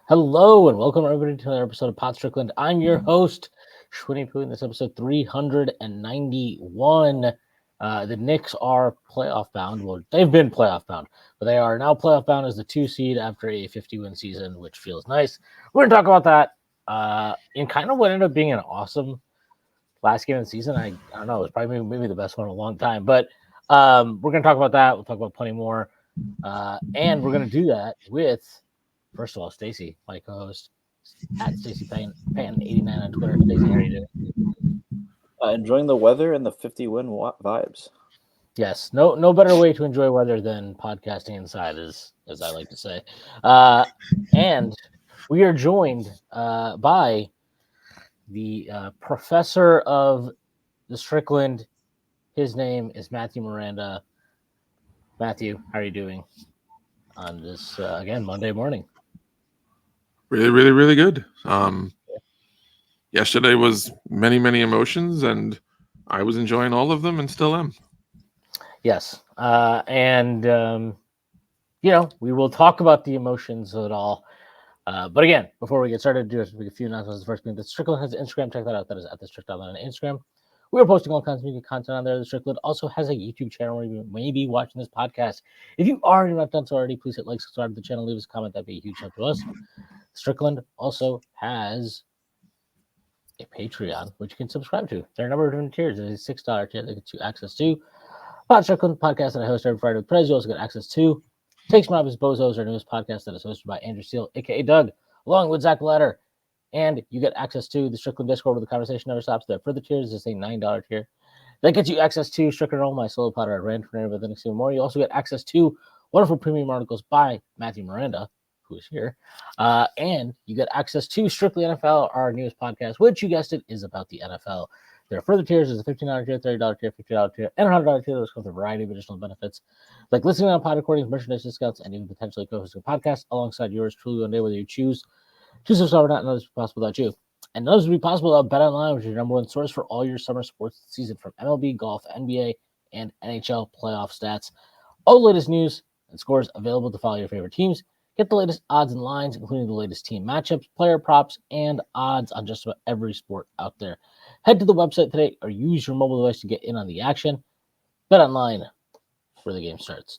Hello and welcome everybody to another episode of Pod Strickland. I'm your host, Shwin and this episode 391. The Knicks are playoff bound. Well, they've been playoff bound, but they are now playoff bound as the 2 seed after a 50-win season, which feels nice. We're going to talk about that in kind of what ended up being an awesome last game of the season. I don't know, it was probably maybe the best one in a long time, but we're going to talk about that. We'll talk about plenty more. And we're going to do that with, first of all, Stacy, my co-host, at Stacy Pan89 on Twitter. Stacy, how are you doing? Enjoying the weather and the 50-win vibes. Yes, no better way to enjoy weather than podcasting inside, as I like to say. And we are joined by the professor of the Strickland. His name is Matthew Miranda. Matthew, how are you doing on this, again, Monday morning? Really good. Yesterday was many emotions, and I was enjoying all of them and still am. Yes. And we will talk about the emotions of it all. But again, before we get started, do a few announcements. The first being that Strickland has an Instagram. Check that out. That is at the Strickland on Instagram. We are posting all kinds of media content on there. The Strickland also has a YouTube channel where you may be watching this podcast. If you are not done so already, please hit like, subscribe to the channel, leave us a comment. That'd be a huge help to us. Strickland also has a Patreon, which you can subscribe to. There are a number of different tiers. There's a $6 tier that gets you access to Pod Strickland podcast that I host every Friday with Prez. You also get access to Takes from Robbins Bozos, our newest podcast that is hosted by Andrew Steele, aka Doug, along with Zach Blatter. And you get access to the Strickland Discord where the conversation never stops. There for the tiers is a $9 tier. That gets you access to Strickland Roll, my solo pod, I ran for never the next more. You also get access to wonderful premium articles by Matthew Miranda, who is here. And you get access to Strictly NFL, our newest podcast, which you guessed it is about the NFL. There are further tiers. There's a $15 tier, $30 tier, $50 tier, and $100 tier. Those come with a variety of additional benefits, like listening on pod recordings, merchandise discounts, and even potentially co-hosting a podcast alongside yours truly one day, whether you choose to subscribe or not. None of this would be possible without you. And none of this would be possible without BetOnline, which is your number one source for all your summer sports season, from MLB, golf, NBA, and NHL playoff stats. All the latest news and scores available to follow your favorite teams. Get the latest odds and lines, including the latest team matchups, player props, and odds on just about every sport out there. Head to the website today or use your mobile device to get in on the action. BetOnline, where the game starts.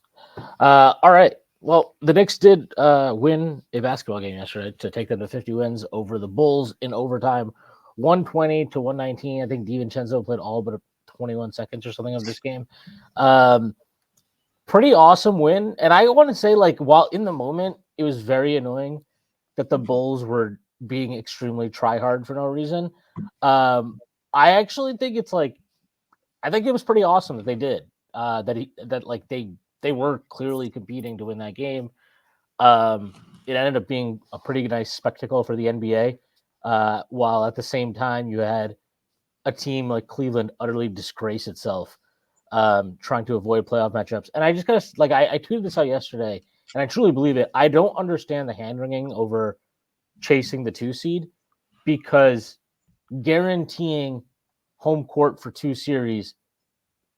All right. Well, the Knicks did win a basketball game yesterday to take them to 50 wins over the Bulls in overtime, 120 to 119. I think DiVincenzo played all but 21 seconds or something of this game. Pretty awesome win. And I want to say, while in the moment, it was very annoying that the Bulls were being extremely try-hard for no reason. I actually think I think it was pretty awesome that they did. They were clearly competing to win that game. It ended up being a pretty nice spectacle for the NBA, while at the same time you had a team like Cleveland utterly disgrace itself, trying to avoid playoff matchups. And I just gotta I tweeted this out yesterday, and I truly believe it. I don't understand the hand-wringing over chasing the 2 seed, because guaranteeing home court for 2 series.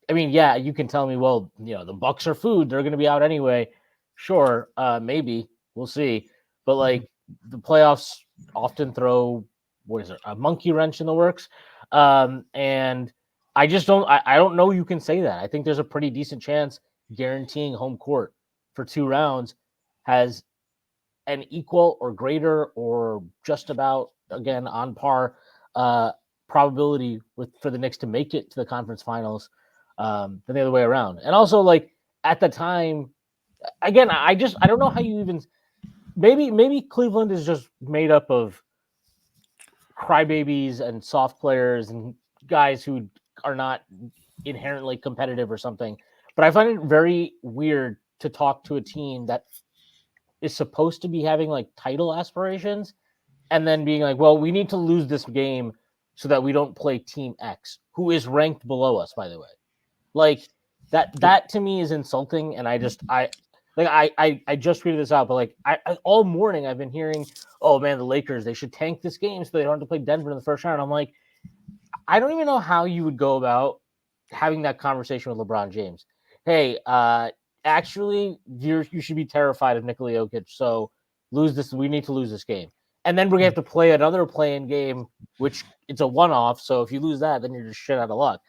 I mean, yeah, you can tell me, well, the Bucks are food. They're going to be out anyway. Sure, maybe. We'll see. But, the playoffs often throw, a monkey wrench in the works. And I just don't – I don't know you can say that. I think there's a pretty decent chance guaranteeing home court for 2 rounds has an equal or greater or just about, again, on par probability for the Knicks to make it to the conference finals than the other way around. And also, at the time, again, I don't know how you even maybe Cleveland is just made up of crybabies and soft players and guys who are not inherently competitive or something. But I find it very weird to talk to a team that is supposed to be having title aspirations and then being like, well, we need to lose this game so that we don't play Team X, who is ranked below us, by the way. That to me is insulting, and I just tweeted this out, but I all morning I've been hearing, oh man, the Lakers, they should tank this game so they don't have to play Denver in the first round. I'm like, I don't even know how you would go about having that conversation with LeBron James. Hey, actually, you should be terrified of Nikola Jokic, so lose this. We need to lose this game, and then we're gonna have to play another play-in game, which it's a one-off. So if you lose that, then you're just shit out of luck.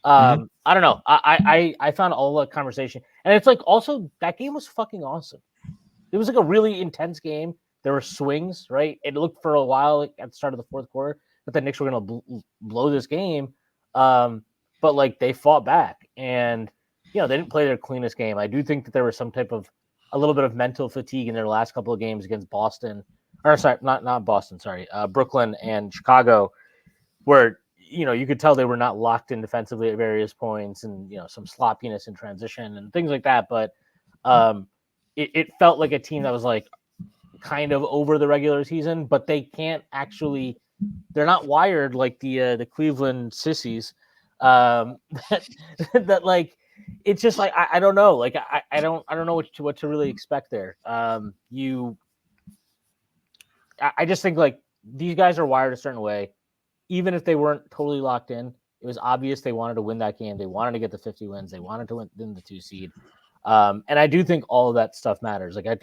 I don't know. I found all the conversation, and it's like also that game was fucking awesome. It was like a really intense game. There were swings, right? It looked for a while at the start of the fourth quarter that the Knicks were gonna blow this game, but like they fought back, and they didn't play their cleanest game. I do think that there was some type of a little bit of mental fatigue in their last couple of games against Boston, or sorry, not Boston, sorry, Brooklyn and Chicago, where you could tell they were not locked in defensively at various points, and some sloppiness in transition and things like that. But it felt like a team that was like kind of over the regular season, but they can't actually. They're not wired like the Cleveland sissies. That like it's just like I don't know. Like I don't know what to really expect there. I just think like these guys are wired a certain way. Even if they weren't totally locked in, it was obvious they wanted to win that game. They wanted to get the 50 wins. They wanted to win the 2 seed. And I do think all of that stuff matters. Like I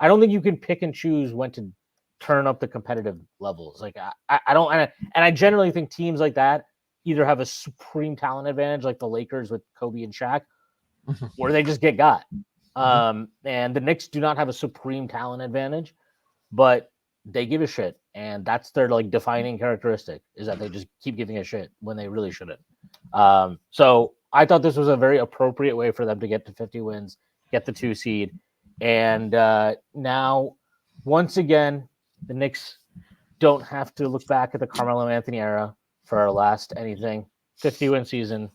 don't think you can pick and choose when to turn up the competitive levels. Like I don't, and I generally think teams like that either have a supreme talent advantage, like the Lakers with Kobe and Shaq, or they just get got. And the Knicks do not have a supreme talent advantage, but they give a shit, and that's their like defining characteristic is that they just keep giving a shit when they really shouldn't. So I thought this was a very appropriate way for them to get to 50 wins, get the 2 seed, and now once again the Knicks don't have to look back at the Carmelo Anthony era for our last anything. 50-win season.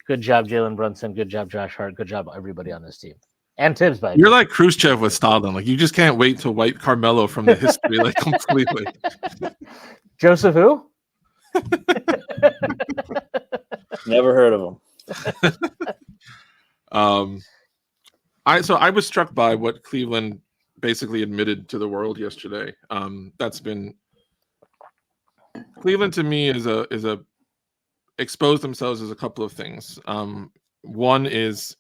Good job, Jalen Brunson. Good job, Josh Hart. Good job, everybody on this team. And Tibbs, by You're like Khrushchev with Stalin. Like you just can't wait to wipe Carmelo from the history, like completely. Joseph who? Never heard of him. I was struck by what Cleveland basically admitted to the world yesterday. That's been Cleveland to me is a exposed themselves as a couple of things. One is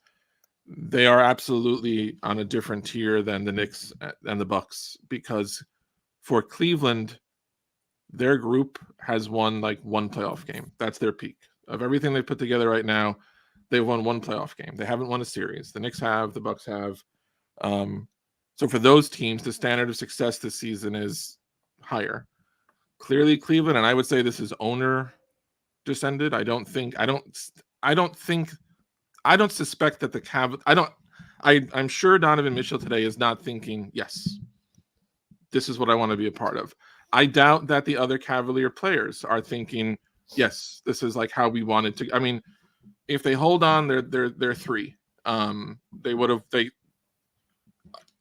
they are absolutely on a different tier than the Knicks and the Bucks, because for Cleveland, their group has won like one playoff game. That's their peak of everything they put together right now. They've won one playoff game. They haven't won a series. The Knicks have, the Bucks have. So for those teams, the standard of success this season is higher. Clearly Cleveland, and I would say this is owner descended. I don't suspect that I'm sure Donovan Mitchell today is not thinking, yes, this is what I want to be a part of. I doubt that the other Cavalier players are thinking, yes, this is like how we wanted to. I mean, if they hold on, they're 3.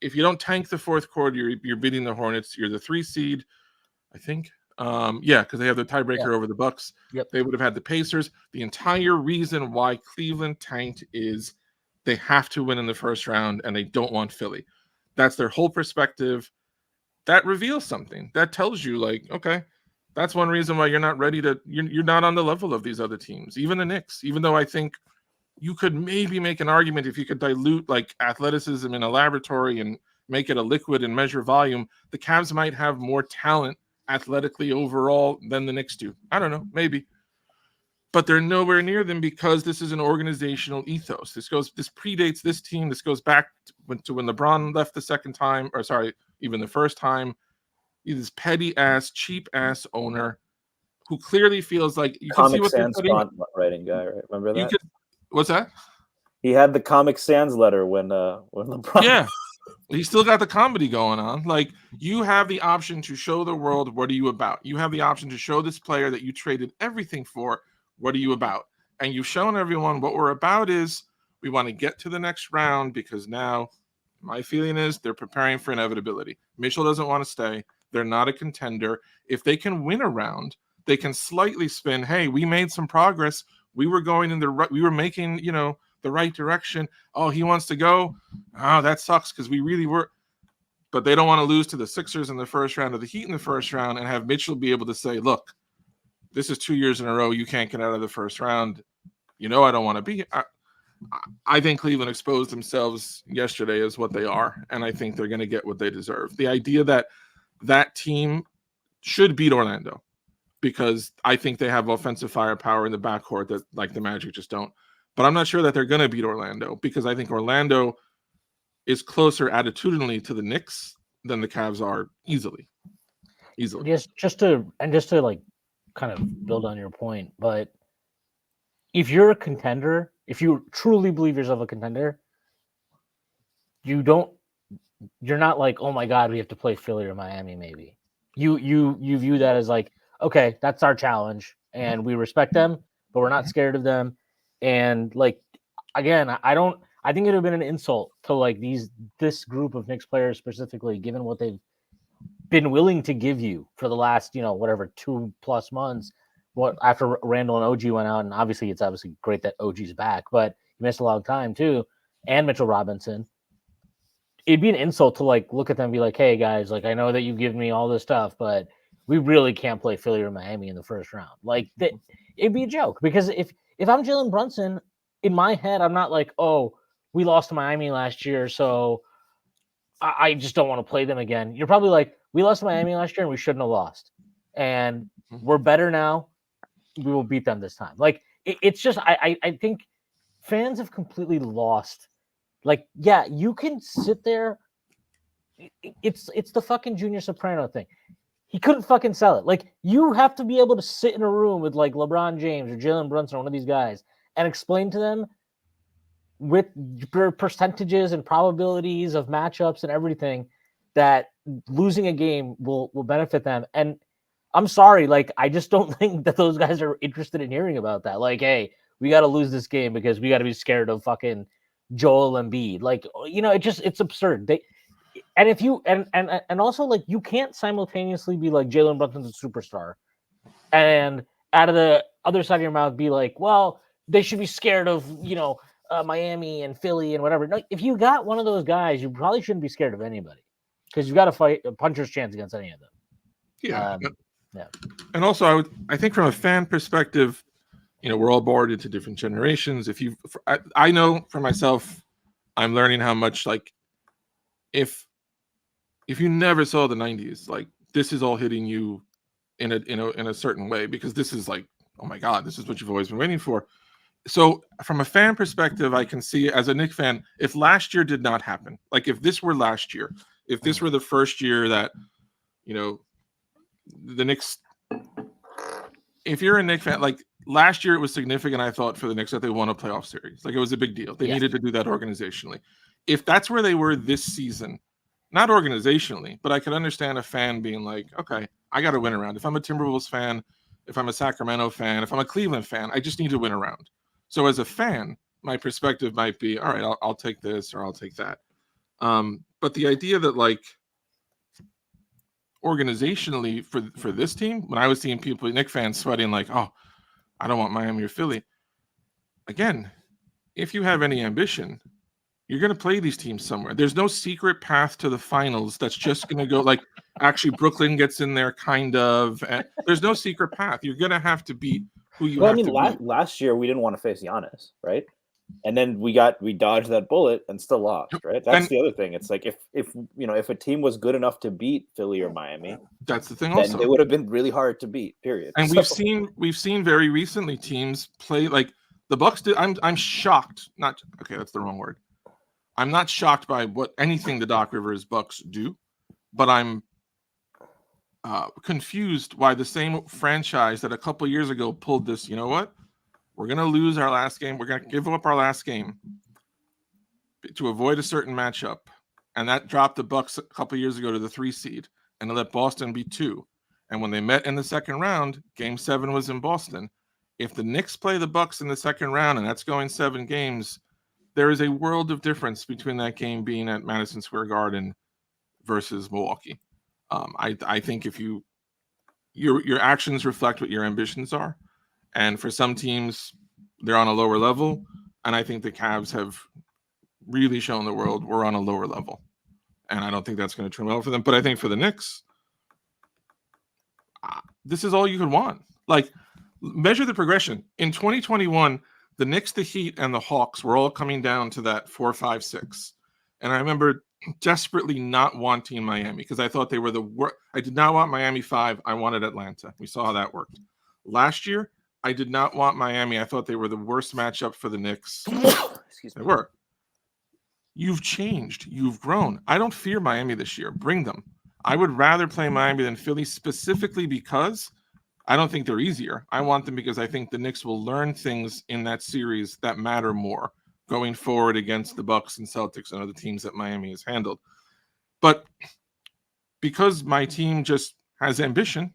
If you don't tank the fourth quarter, you're beating the Hornets. You're the 3 seed, I think. Because they have the tiebreaker over the Bucks. Yep. They would have had the Pacers. The entire reason why Cleveland tanked is they have to win in the first round and they don't want Philly. That's their whole perspective. That reveals something. That tells you, like, okay, that's one reason why you're not ready to. You're not on the level of these other teams, even the Knicks. Even though I think you could maybe make an argument if you could dilute like athleticism in a laboratory and make it a liquid and measure volume, the Cavs might have more talent athletically overall than the Knicks do. I don't know, maybe. But they're nowhere near them because this is an organizational ethos. This predates this team. This goes back to when LeBron left the second time, or sorry, even the first time. He's this petty ass, cheap ass owner who clearly feels like you can see what they're putting. Writing guy, right? Remember that? What's that? He had the Comic Sans letter when LeBron. Yeah. He still got the comedy going on. Like, you have the option to show the world, what are you about? You have the option to show this player that you traded everything for, what are you about? And you've shown everyone what we're about is we want to get to the next round, because now my feeling is they're preparing for inevitability. Mitchell doesn't want to stay. They're not a contender. If they can win a round, they can slightly spin, hey, we made some progress. We were going we were making, the right direction. Oh, he wants to go. Oh, that sucks because we really were. But they don't want to lose to the Sixers in the first round or the Heat in the first round and have Mitchell be able to say, look, this is 2 years in a row. You can't get out of the first round. I don't want to be. I think Cleveland exposed themselves yesterday as what they are, and I think they're going to get what they deserve. The idea that that team should beat Orlando, because I think they have offensive firepower in the backcourt that like the Magic just don't. But I'm not sure that they're going to beat Orlando, because I think Orlando is closer attitudinally to the Knicks than the Cavs are easily. Yes, just to like kind of build on your point, but if you're a contender, if you truly believe yourself a contender, you're not like, oh my God, we have to play Philly or Miami. Maybe you view that as like, okay, that's our challenge, and we respect them, but we're not scared of them. And like, again, I think it would have been an insult to like this group of Knicks players specifically, given what they've been willing to give you for the last, whatever, 2+ months. What after Randall and OG went out, and obviously it's obviously great that OG's back, but he missed a long time too, and Mitchell Robinson. It'd be an insult to like look at them and be like, hey guys, like I know that you've given me all this stuff, but we really can't play Philly or Miami in the first round. Like it'd be a joke, because if I'm Jalen Brunson, in my head, I'm not like, oh, we lost to Miami last year, so I just don't want to play them again. You're probably like, we lost to Miami last year and we shouldn't have lost, and we're better now. We will beat them this time. Like it's just, I think fans have completely lost. Like, yeah, you can sit there. It's the fucking Junior Soprano thing. He couldn't fucking sell it. Like, you have to be able to sit in a room with like LeBron James or Jalen Brunson or one of these guys and explain to them with percentages and probabilities of matchups and everything that losing a game will benefit them. And I'm sorry, like, I just don't think that those guys are interested in hearing about that. Like, hey, we got to lose this game because we got to be scared of fucking Joel Embiid. Like, it's absurd. And if you and also, like, you can't simultaneously be like Jalen Brunson's a superstar and out of the other side of your mouth be like, well, they should be scared of Miami and Philly and whatever. No, if you got one of those guys, you probably shouldn't be scared of anybody, because you've got to fight a puncher's chance against any of them. Yeah. Yeah. And also, I think from a fan perspective, we're all born into different generations. I know for myself, I'm learning how much, like, if you never saw the 90s, like, this is all hitting you in a certain way, because this is like, oh my God, this is what you've always been waiting for. So from a fan perspective, I can see, as a Knicks fan, if last year did not happen, like if this were last year, if this were the first year that, the Knicks, if you're a Knicks fan, like last year, it was significant, I thought, for the Knicks that they won a playoff series. Like, it was a big deal. They needed to do that organizationally. If that's where they were this season, not organizationally, but I could understand a fan being like, okay, I got to win around. If I'm a Timberwolves fan, if I'm a Sacramento fan, if I'm a Cleveland fan, I just need to win around. So as a fan, my perspective might be, all right, I'll take this or I'll take that. But the idea that, like, organizationally for this team, when I was seeing people, Knicks fans, sweating like, oh, I don't want Miami or Philly. Again, if you have any ambition, you're going to play these teams somewhere. There's no secret path to the finals that's just going to go, like, actually Brooklyn gets in there, kind of. And there's no secret path. You're going to have to beat who you have to beat. Last year we didn't want to face Giannis, right? And then we dodged that bullet and still lost, right? That's the other thing. It's like, if a team was good enough to beat Philly or Miami, that's the thing. Then also, they would have been really hard to beat. Period. And we've seen very recently teams play like the Bucks did. I'm shocked. That's the wrong word. I'm not shocked by anything the Doc Rivers Bucks do, but I'm confused why the same franchise that a couple years ago pulled this. You know what? We're going to lose our last game. We're going to give up our last game to avoid a certain matchup. And that dropped the Bucks a couple years ago to the 3 seed and to let Boston be 2. And when they met in the second round, Game 7 was in Boston. If the Knicks play the Bucks in the second round, and that's going 7 games, there is a world of difference between that game being at Madison Square Garden versus Milwaukee. I think if your actions reflect what your ambitions are. And for some teams, they're on a lower level. And I think the Cavs have really shown the world we're on a lower level. And I don't think that's going to turn well for them. But I think for the Knicks, this is all you could want. Like, measure the progression. In 2021, the Knicks, the Heat, and the Hawks were all coming down to that 4, 5, 6. And I remember desperately not wanting Miami because I thought they were the worst. I did not want Miami 5. I wanted Atlanta. We saw how that worked. Last year, I did not want Miami. I thought they were the worst matchup for the Knicks. Excuse They me. were. You've changed. You've grown. I don't fear Miami this year. Bring them. I would rather play Miami than Philly specifically because I don't think they're easier. I want them because I think the Knicks will learn things in that series that matter more going forward against the Bucks and Celtics and other teams that Miami has handled. But because my team just has ambition,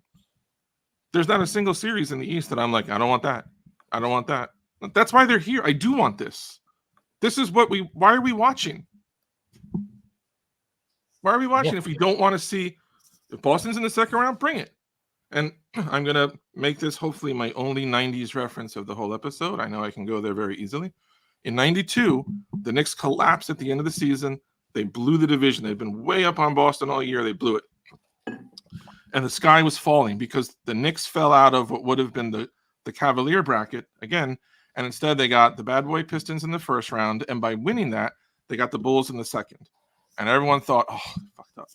there's not a single series in the East that I'm like, I don't want that. I don't want that. That's why they're here. I do want this. This is what why are we watching? Why are we watching if we don't want to see if Boston's in the second round? Bring it. And I'm going to make this hopefully my only 90s reference of the whole episode. I know I can go there very easily. In 92, the Knicks collapsed at the end of the season. They blew the division. They'd been way up on Boston all year. They blew it. And the sky was falling because the Knicks fell out of what would have been the Cavalier bracket again. And instead, they got the bad boy Pistons in the first round. And by winning that, they got the Bulls in the second. And everyone thought, oh, fucked up.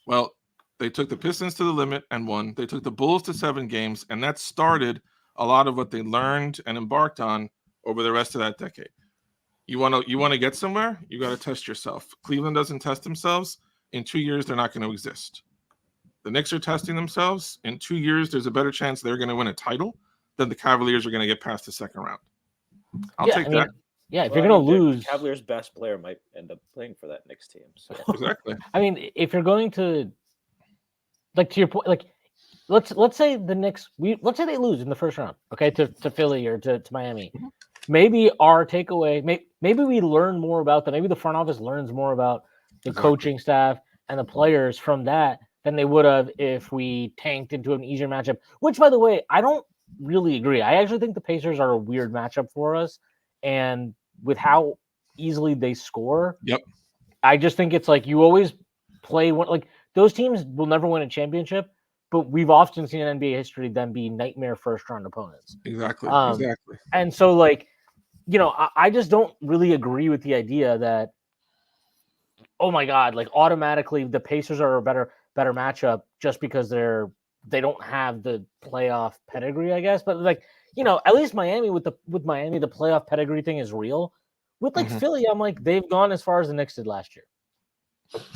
Well, they took the Pistons to the limit and won. They took the Bulls to 7 games. And that started a lot of what they learned and embarked on over the rest of that decade. You want to get somewhere? You got to test yourself. Cleveland doesn't test themselves. In 2 years, they're not going to exist. The Knicks are testing themselves. In 2 years, there's a better chance they're going to win a title than the Cavaliers are going to get past the second round. I'll take that. Yeah, if you're going to lose, the Cavaliers' best player might end up playing for that Knicks team. So. Exactly. I mean, if you're going to, like, to your point, like, let's say the Knicks, let's say they lose in the first round, okay, to Philly or to Miami. Maybe our takeaway, maybe we learn more about them. Maybe the front office learns more about the coaching staff and the players from that than they would have if we tanked into an easier matchup. Which, by the way, I don't really agree. I actually think the Pacers are a weird matchup for us, and with how easily they score, I just think it's like you always play one. Like those teams will never win a championship, but we've often seen in NBA history them be nightmare first round opponents. Exactly. And so, like, you know, I just don't really agree with the idea that, oh my God, like automatically the Pacers are a better matchup just because they don't have the playoff pedigree, I guess. But like, you know, at least Miami with Miami, the playoff pedigree thing is real. With like Philly, I'm like, they've gone as far as the Knicks did last year.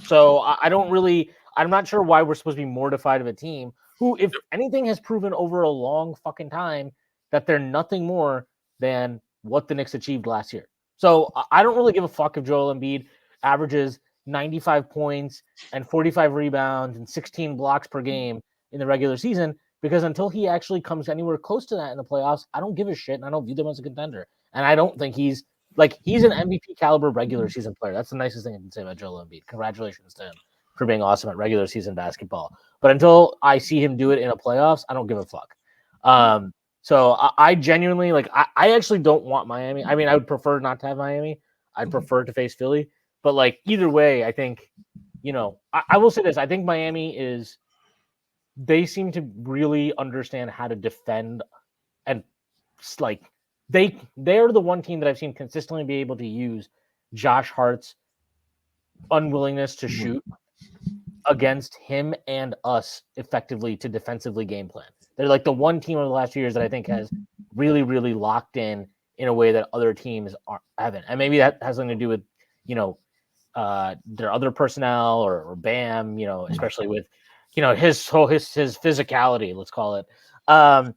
So I'm not sure why we're supposed to be mortified of a team who, if anything, has proven over a long fucking time that they're nothing more than what the Knicks achieved last year. So I don't really give a fuck if Joel Embiid averages 95 points and 45 rebounds and 16 blocks per game in the regular season, because until he actually comes anywhere close to that in the playoffs, I don't give a shit and I don't view them as a contender. And I don't think he's an MVP caliber regular season player. That's the nicest thing I can say about Joel Embiid. Congratulations to him for being awesome at regular season basketball. But until I see him do it in a playoffs, I don't give a fuck. So I genuinely, like, I actually don't want Miami. I mean, I would prefer not to have Miami. I'd prefer to face Philly. But, like, either way, I think, you know, I will say this. I think Miami they seem to really understand how to defend. And, like, they are the one team that I've seen consistently be able to use Josh Hart's unwillingness to shoot against him and us effectively to defensively game plan. They're like the one team over the last few years that I think has really, really locked in a way that other teams haven't. And maybe that has something to do with, you know, their other personnel or Bam, you know, especially with, you know, his physicality, let's call it. But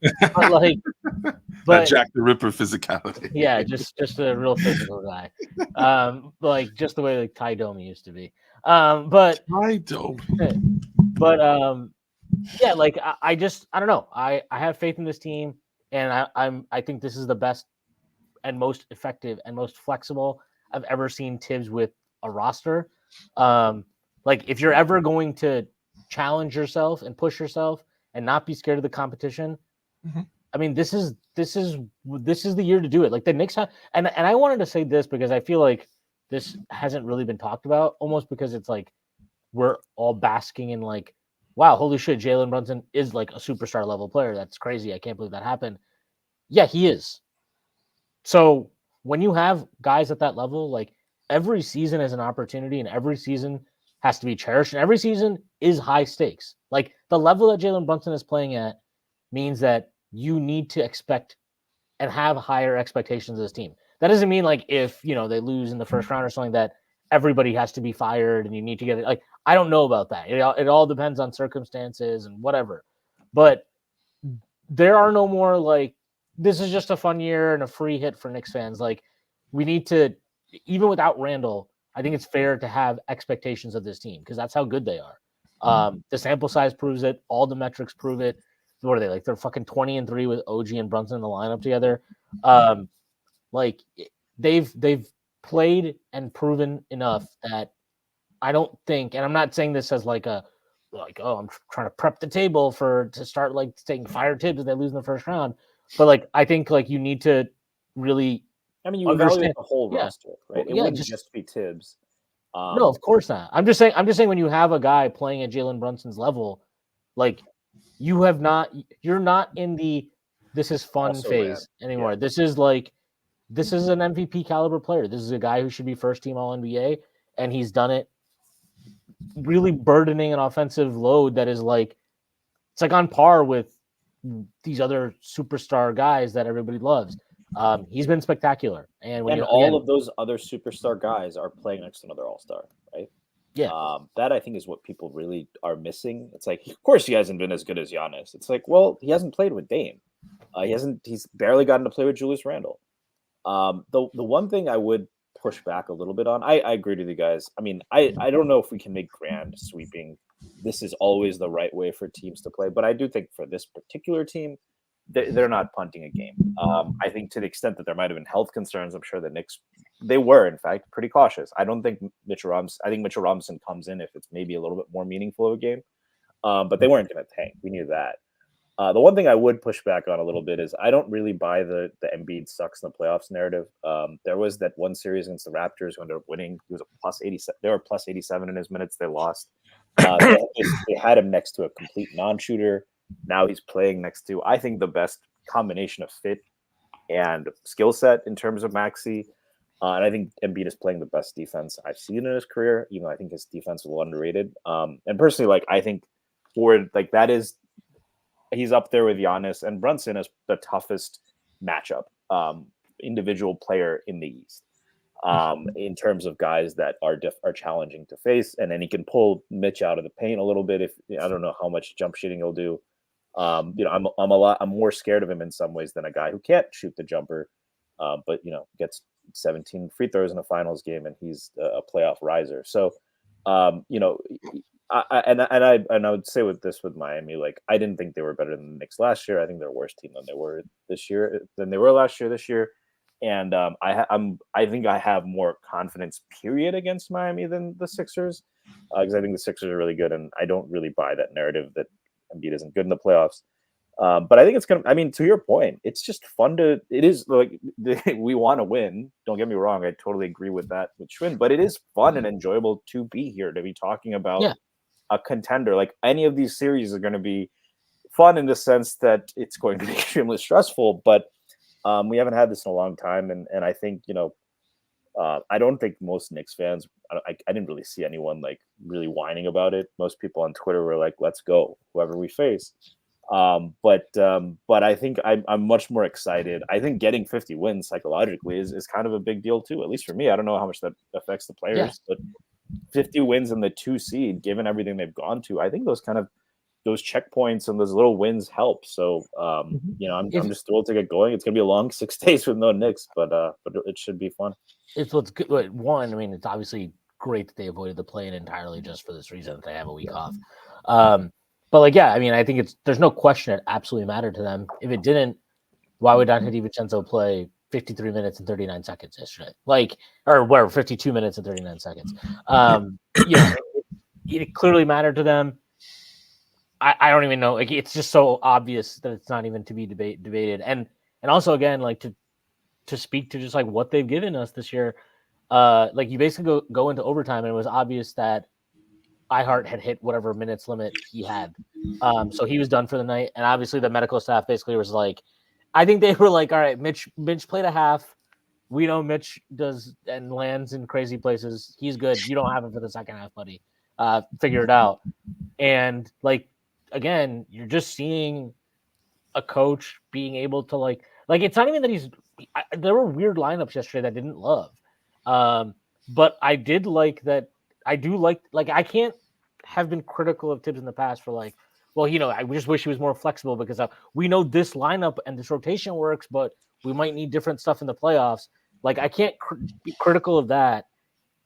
Jack the Ripper physicality. Yeah, just a real physical guy. Like just the way like Ty Domi used to be. But Ty Domi. But yeah, like I don't know. I have faith in this team, and I think this is the best and most effective and most flexible I've ever seen Tibbs with a roster. Like if you're ever going to challenge yourself and push yourself and not be scared of the competition, I mean, this is the year to do it. Like the Knicks have, and I wanted to say this because I feel like this hasn't really been talked about, almost because it's like we're all basking in like, wow, holy shit, Jalen Brunson is like a superstar level player. That's crazy. I can't believe that happened. Yeah, he is. So when you have guys at that level, like every season is an opportunity and every season has to be cherished and every season is high stakes. Like the level that Jalen Brunson is playing at means that you need to expect and have higher expectations of this team. That doesn't mean like if, they lose in the first round or something that everybody has to be fired and you need to get it. Like, I don't know about that. It all depends on circumstances and whatever. But there are no more like, this is just a fun year and a free hit for Knicks fans. Like, we need to, even without Randall, I think it's fair to have expectations of this team because that's how good they are. The sample size proves it. All the metrics prove it. What are they like? They're fucking 20-3 with OG and Brunson in the lineup together. Like they've played and proven enough that I don't think, and I'm not saying this as like I'm trying to prep the table to start like taking fire tips if they lose in the first round. But like I think like you need to really. I mean, you evaluate the whole roster, right? It wouldn't just be Tibbs. No, of course not. I'm just saying when you have a guy playing at Jalen Brunson's level, like you're not in the this is fun phase anymore. Yeah. This is an MVP caliber player. This is a guy who should be first team All NBA, and he's done it really burdening an offensive load that is like it's like on par with these other superstar guys that everybody loves. He's been spectacular, and all of those other superstar guys are playing next to another all-star, right? Yeah, that I think is what people really are missing. It's like, of course, he hasn't been as good as Giannis. It's like, well, he hasn't played with Dame. He's barely gotten to play with Julius Randle. The one thing I would push back a little bit on, I agree with you guys. I mean, I don't know if we can make grand sweeping. This is always the right way for teams to play, but I do think for this particular team, they're not punting a game. I think to the extent that there might have been health concerns, I'm sure the Knicks, they were in fact pretty cautious. I don't think Mitchell Robinson comes in if it's maybe a little bit more meaningful of a game, but they weren't going to tank. We knew that. The one thing I would push back on a little bit is I don't really buy the Embiid sucks in the playoffs narrative. There was that one series against the Raptors who ended up winning. He was a plus 87. They were plus 87 in his minutes. They lost. They had him next to a complete non-shooter. Now he's playing next to, I think, the best combination of fit and skill set in terms of Maxey. And I think Embiid is playing the best defense I've seen in his career, even though I think his defense is a little underrated. And personally, like, I think that is, he's up there with Giannis and Brunson as the toughest matchup individual player in the East in terms of guys that are challenging to face. And then he can pull Mitch out of the paint a little bit. If I don't know how much jump shooting he'll do. I'm more scared of him in some ways than a guy who can't shoot the jumper, but gets 17 free throws in a finals game and he's a playoff riser. So, I would say with Miami, like I didn't think they were better than the Knicks last year. I think they're a worse team than they were last year. This year, and I think I have more confidence period against Miami than the Sixers because I think the Sixers are really good, and I don't really buy that narrative that Embiid isn't good in the playoffs. But I think it's gonna. I mean, to your point, it's just fun to. It is like we want to win. Don't get me wrong. I totally agree with that with Shwin. But it is fun and enjoyable to be here to be talking about a contender. Like any of these series are going to be fun in the sense that it's going to be extremely stressful. But we haven't had this in a long time, and I think I don't think most Knicks fans. I didn't really see anyone like really whining about it. Most people on Twitter were like, "Let's go, whoever we face." But I think I'm much more excited. I think getting 50 wins psychologically is kind of a big deal too, at least for me. I don't know how much that affects the players, but 50 wins in the 2 seed, given everything they've gone to, I think those checkpoints and those little wins help. So, I'm just thrilled to get going. It's going to be a long 6 days with no Knicks, but it should be fun. It's what's good. One, I mean, it's obviously great that they avoided the play-in entirely just for this reason that they have a week off. But I mean, I think there's no question it absolutely mattered to them. If it didn't, why would Dante DiVincenzo play 53 minutes and 39 seconds yesterday? Or whatever, 52 minutes and 39 seconds. It clearly mattered to them. I don't even know. Like, it's just so obvious that it's not even to be debated. And also, again, like to speak to just like what they've given us this year, like you basically go into overtime and it was obvious that iHeart had hit whatever minutes limit he had. So he was done for the night. And obviously the medical staff basically was like, I think they were like, all right, Mitch played a half. We know Mitch does and lands in crazy places. He's good. You don't have him for the second half, buddy. Figure it out. And like again, you're just seeing a coach being able to like it's not even that there were weird lineups yesterday that I didn't love. But I did like that. I do like I can't have been critical of Tibbs in the past for like, well, I just wish he was more flexible because we know this lineup and this rotation works, but we might need different stuff in the playoffs. Like I can't be critical of that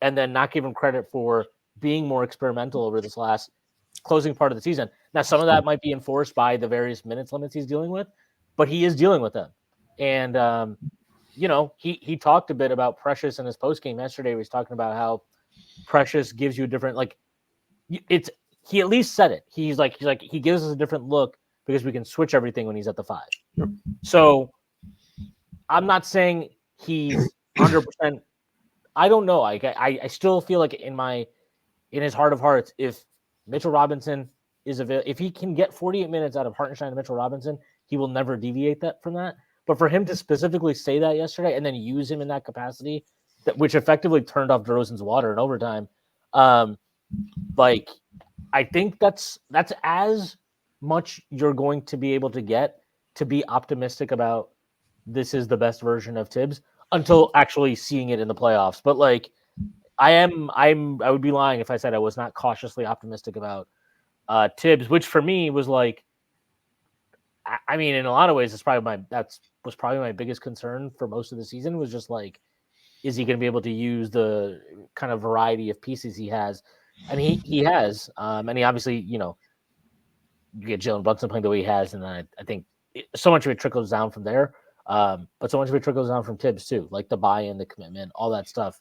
and then not give him credit for being more experimental over this last closing part of the season. Now, some of that might be enforced by the various minutes limits he's dealing with, but he is dealing with them. And he talked a bit about Precious in his post game yesterday. He was talking about how Precious gives you a different he at least said it. He's like he gives us a different look because we can switch everything when he's at the 5. Yep. So I'm not saying he's 100%. I don't know. I still feel like in his heart of hearts, if Mitchell Robinson is available, if he can get 48 minutes out of Hartenstein and Mitchell Robinson, he will never deviate from that. But for him to specifically say that yesterday and then use him in that capacity, which effectively turned off DeRozan's water in overtime, I think that's as much you're going to be able to get to be optimistic about this is the best version of Tibbs until actually seeing it in the playoffs. But I would be lying if I said I was not cautiously optimistic about Tibbs, which for me was I mean, in a lot of ways, was probably my biggest concern for most of the season was just is he going to be able to use the kind of variety of pieces he has? And he has, and he obviously, you get Jalen Brunson playing the way he has, and then I think so much of it trickles down from there. But so much of it trickles down from Tibbs too, like the buy-in, the commitment, all that stuff.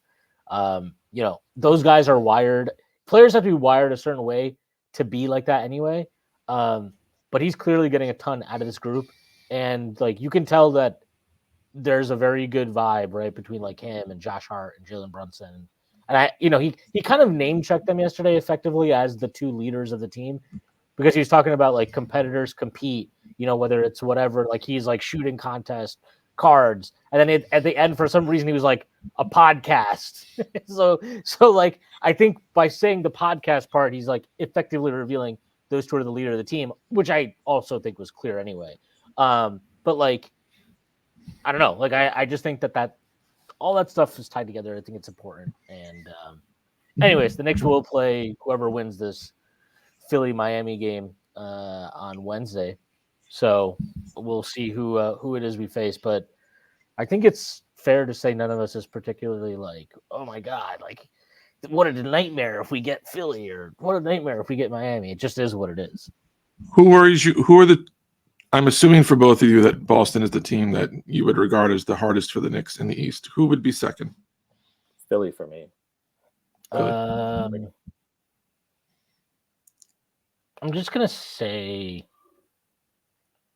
Those guys are wired. Players have to be wired a certain way to be like that anyway. But he's clearly getting a ton out of this group, and you can tell that there's a very good vibe right between him and Josh Hart and Jalen Brunson. And he kind of name checked them yesterday effectively as the two leaders of the team because he was talking about competitors compete, whether it's whatever, he's shooting contest cards. And then at the end, for some reason, he was a podcast. so I think by saying the podcast part, he's effectively revealing those two are the leader of the team, which I also think was clear anyway. But I don't know. I just think that all that stuff is tied together. I think it's important. And anyways, the Knicks will play whoever wins this Philly-Miami game on Wednesday. So we'll see who it is we face. But I think it's fair to say none of us is particularly oh my God, what a nightmare if we get Philly, or what a nightmare if we get Miami. It just is what it is. Who worries you? I'm assuming for both of you that Boston is the team that you would regard as the hardest for the Knicks in the East. Who would be second? Philly for me. I'm just gonna say,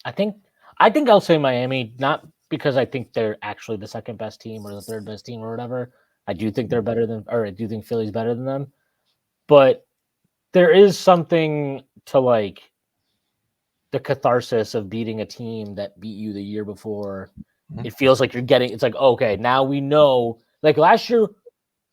I think I'll say Miami, not because I think they're actually the second best team or the third best team or whatever. I do think they're better than, or I do think Philly's better than them. But there is something to the catharsis of beating a team that beat you the year before. Mm-hmm. It feels like you're getting, it's okay, now we know, last year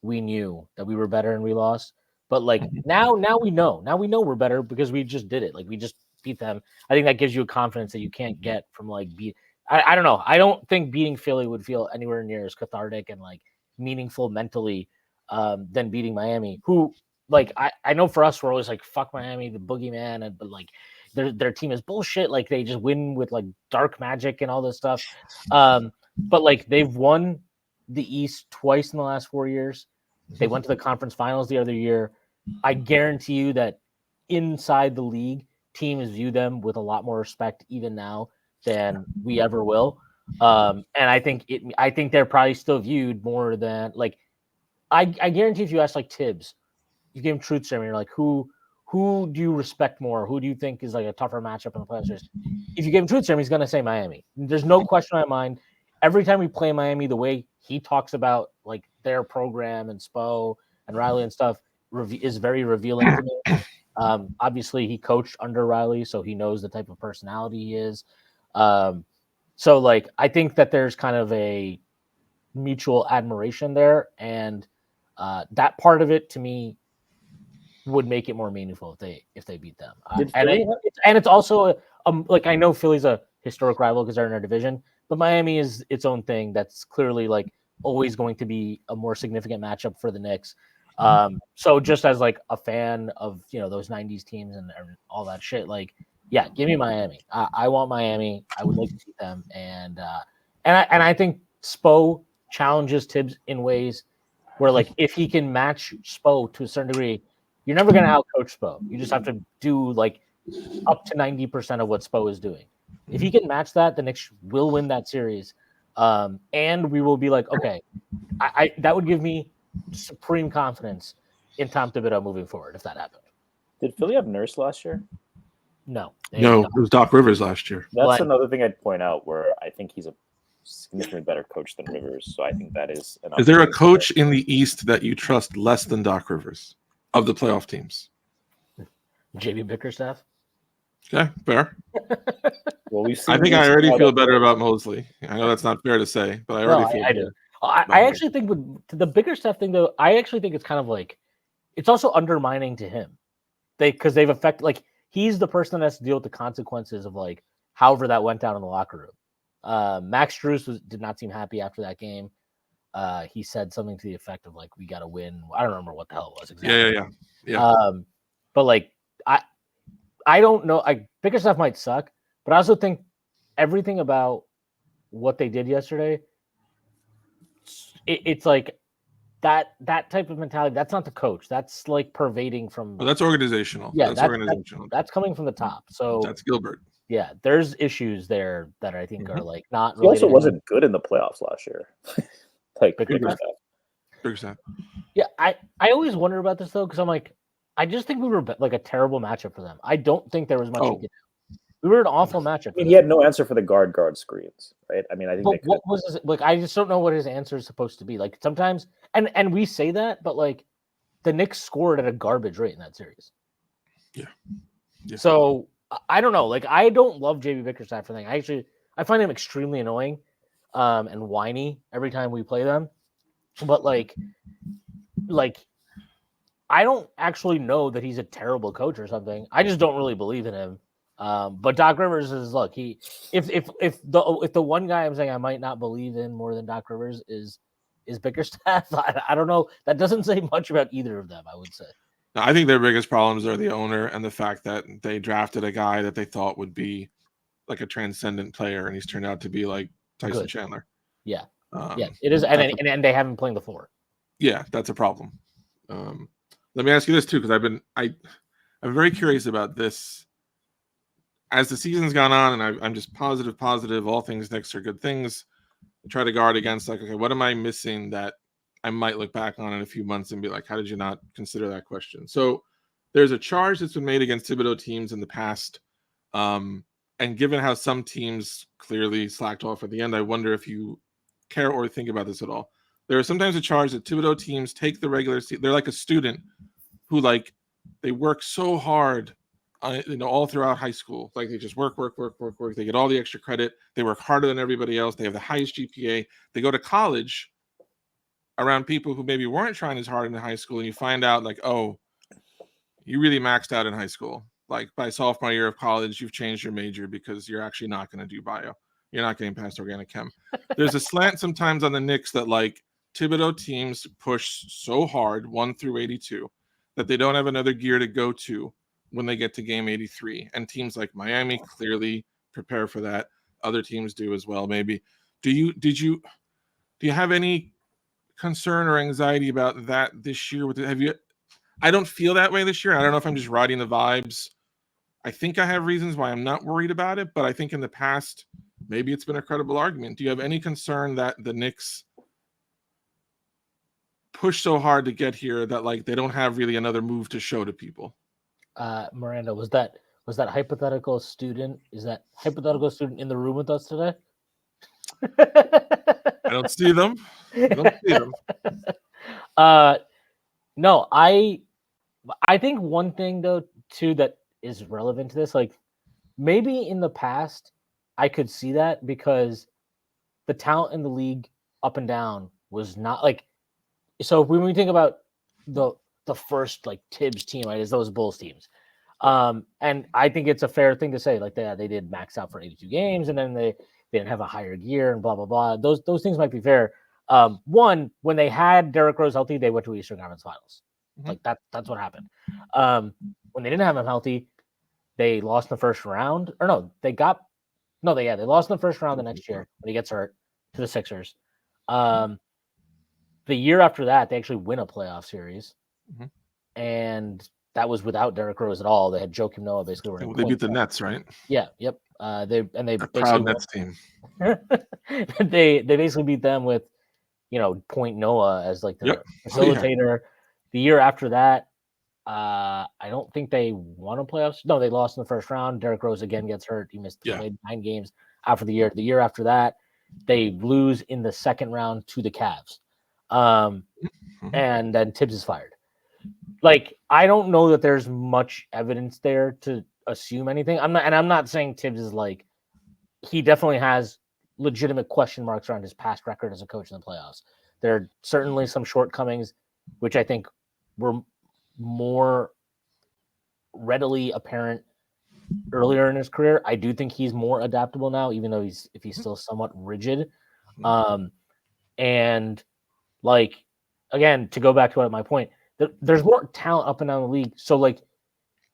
we knew that we were better and we lost, but now we know we're better because we just did it. We just beat them. I think that gives you a confidence that you can't get from I don't know. I don't think beating Philly would feel anywhere near as cathartic and meaningful mentally than beating Miami, who I know for us, we're always fuck Miami, the boogeyman, but their team is bullshit. They just win with dark magic and all this stuff. But they've won the East twice in the last 4 years. They went to the conference finals the other year. I guarantee you that inside the league, teams view them with a lot more respect even now than we ever will. And I think they're probably still viewed more than I guarantee if you ask Tibbs, you give him truth serum, you're who do you respect more? Who do you think is a tougher matchup in the playoffs? If you give him truth serum, he's gonna say Miami. There's no question in my mind. Every time we play Miami, the way he talks about their program and Spo and Riley and stuff is very revealing to me. Obviously he coached under Riley, so he knows the type of personality he is. So I think that there's kind of mutual admiration there, and that part of it to me would make it more meaningful if they beat them. And it's also like, I know Philly's a historic rival because they're in our division, but Miami is its own thing. That's clearly like always going to be a more significant matchup for the Knicks. So just as like a fan of those '90s teams and all that shit, like yeah, give me Miami. I want Miami. I would like to see them, and I think Spo challenges Tibbs in ways where, like, if he can match Spo to a certain degree, you're never going to outcoach Spo. You just have to do like up to 90% of what Spo is doing. If he can match that, the Knicks will win that series, and we will be like, okay, I that would give me supreme confidence in Tom Thibodeau moving forward if that happened. Did Philly have Nurse last year? No, it was Doc Rivers last year. That's another thing I'd point out where I think he's a significantly better coach than Rivers. So I think that is an. Is there a coach in the East that you trust less than Doc Rivers of the playoff teams? JB Bickerstaff. Okay, fair. Well, we've seen. I think I already feel better about Mosley. I know that's not fair to say, but I already feel better. I actually think with the Bickerstaff thing, though, I actually think it's kind of like it's also undermining to him. Because they've affected, like, he's the person that has to deal with the consequences of like however that went down in the locker room. Max Strus did not seem happy after that game. He said something to the effect of like, "We got to win." I don't remember what the hell it was exactly. Yeah. But like, I don't know. Bickerstaff might suck, but I also think everything about what they did yesterday, it's like that type of mentality. That's not the coach. That's like pervading from. Well, that's organizational. Yeah, that's organizational. That's coming from the top. So that's Gilbert. Yeah, there's issues there that I think are like not. He also wasn't good in the playoffs last year. Like Bickerstaff. Yeah, I always wonder about this though, because I'm like, I just think we were like a terrible matchup for them. I don't think there was much. We were an awful matchup. I mean, he had no answer for the guard screens, right? I mean, I think. But what was his, like? I just don't know what his answer is supposed to be. Like sometimes, and we say that, but like, the Knicks scored at a garbage rate in that series. Yeah. So I don't know. Like, I don't love JB Bickerstaff for thing. I find him extremely annoying, and whiny every time we play them. But like, I don't actually know that he's a terrible coach or something. I just don't really believe in him. But Doc Rivers is if the one guy I'm saying I might not believe in more than Doc Rivers is Bickerstaff. I don't know. That doesn't say much about either of them, I would say. No, I think their biggest problems are the owner and the fact that they drafted a guy that they thought would be like a transcendent player, and he's turned out to be like Tyson Chandler. Yeah, it is, and they haven't playing the floor. Yeah, that's a problem. Let me ask you this too, because I'm very curious about this. As the season's gone on, and I'm just positive, all things Knicks are good things. I try to guard against like, okay, what am I missing that I might look back on in a few months and be like, how did you not consider that question? So there's a charge that's been made against Thibodeau teams in the past. And given how some teams clearly slacked off at the end, I wonder if you care or think about this at all. There is sometimes a charge that Thibodeau teams take the regular season. They're like a student who they work so hard, all throughout high school. Like they just work. They get all the extra credit. They work harder than everybody else. They have the highest GPA. They go to college around people who maybe weren't trying as hard in high school, and you find out like, oh, you really maxed out in high school. Like by sophomore year of college, you've changed your major because you're actually not going to do bio. You're not getting past organic chem. There's a slant sometimes on the Knicks that like Thibodeau teams push so hard 1 through 82 that they don't have another gear to go to when they get to game 83. And teams like Miami clearly prepare for that. Other teams do as well. Maybe. Do you have any concern or anxiety about that this year? I don't feel that way this year. I don't know if I'm just riding the vibes. I think I have reasons why I'm not worried about it, but I think in the past, maybe it's been a credible argument. Do you have any concern that the Knicks push so hard to get here that like they don't have really another move to show to people? Miranda, was that hypothetical student? Is that hypothetical student in the room with us today? I don't see them. No, I think one thing though too that is relevant to this, like maybe in the past I could see that because the talent in the league up and down was not like. So when we think about the first like Tibbs team, right, is those Bulls teams. And I think it's a fair thing to say, like they did max out for 82 games, and then they didn't have a higher gear and blah blah blah. Those things might be fair. One, when they had Derrick Rose healthy, they went to Eastern Conference Finals. Like that's what happened. When they didn't have him healthy, they lost in the first round. Or no, they lost in the first round the next year when he gets hurt to the Sixers. The year after that, they actually win a playoff series, and that was without Derrick Rose at all. They had Joakim Noah basically. They beat the Nets, right? Yeah, yep. They a proud Nets team. they basically beat them with, Point Noah as like the facilitator. The year after that, I don't think they won a playoffs. No, they lost in the first round. Derrick Rose again gets hurt. He played 9 games after the year. The year after that, they lose in the second round to the Cavs. And then Tibbs is fired. Like, I don't know that there's much evidence there to assume anything. I'm not saying Tibbs is like, he definitely has legitimate question marks around his past record as a coach in the playoffs. There are certainly some shortcomings, which I think were more readily apparent earlier in his career. I do think he's more adaptable now, even though he's still somewhat rigid. And like, again, to go back to my point, there's more talent up and down the league. So like,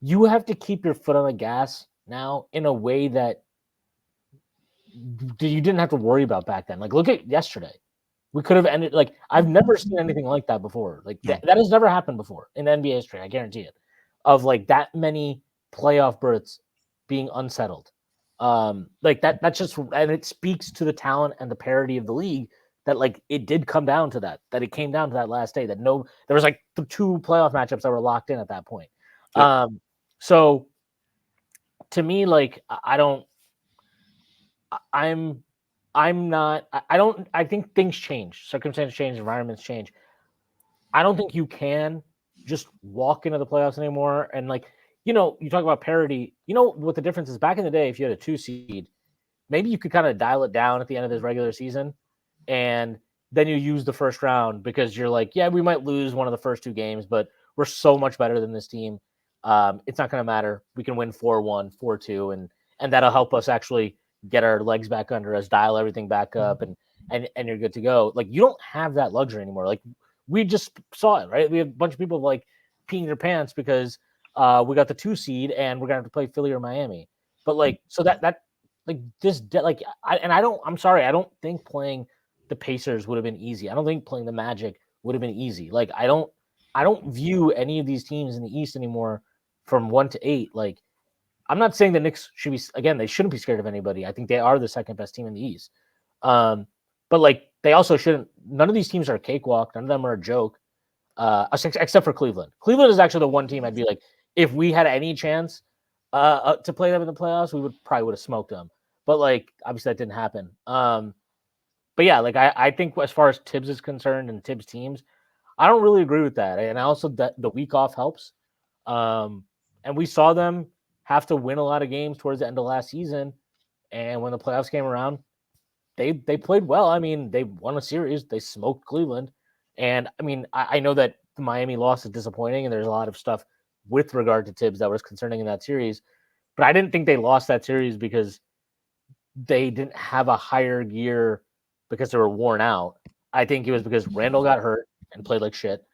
you have to keep your foot on the gas now in a way that you didn't have to worry about back then. Like, look at yesterday. We could have ended, like, I've never seen anything like that before. Like, that has never happened before in NBA history. I guarantee it. Of like that many playoff berths being unsettled. Like that's just, and it speaks to the talent and the parity of the league that like it did come down to that it came down to that last day, that there was like the 2 playoff matchups that were locked in at that point. So to me, like, I think things change, circumstances change, environments change. I don't think you can just walk into the playoffs anymore. And like, you talk about parity, what the difference is. Back in the day, if you had a 2 seed, maybe you could kind of dial it down at the end of this regular season, and then you use the first round because you're like, yeah, we might lose one of the first 2 games, but we're so much better than this team. It's not going to matter. We can win 4-1, 4-2, and that'll help us actually get our legs back under us, dial everything back up, and you're good to go. Like, you don't have that luxury anymore. Like, we just saw it, right? We have a bunch of people like peeing their pants because we got the 2 seed and we're gonna have to play Philly or Miami. But like, so that like this, like, I'm sorry, I don't think playing the Pacers would have been easy. I don't think playing the Magic would have been easy. Like, I don't view any of these teams in the East anymore from 1 to 8. Like, I'm not saying the Knicks should be, again, they shouldn't be scared of anybody. I think they are the second best team in the East. But like, they also shouldn't, none of these teams are a cakewalk. None of them are a joke, except for Cleveland. Cleveland is actually the one team I'd be like, if we had any chance to play them in the playoffs, we would have smoked them. But like, obviously that didn't happen. But yeah, like, I think as far as Tibbs is concerned and Tibbs teams, I don't really agree with that. And also that the week off helps. And we saw them have to win a lot of games towards the end of last season. And when the playoffs came around, they played well. I mean, they won a series. They smoked Cleveland. And I mean, I know that the Miami loss is disappointing, and there's a lot of stuff with regard to Tibbs that was concerning in that series. But I didn't think they lost that series because they didn't have a higher gear because they were worn out. I think it was because Randall got hurt and played like shit,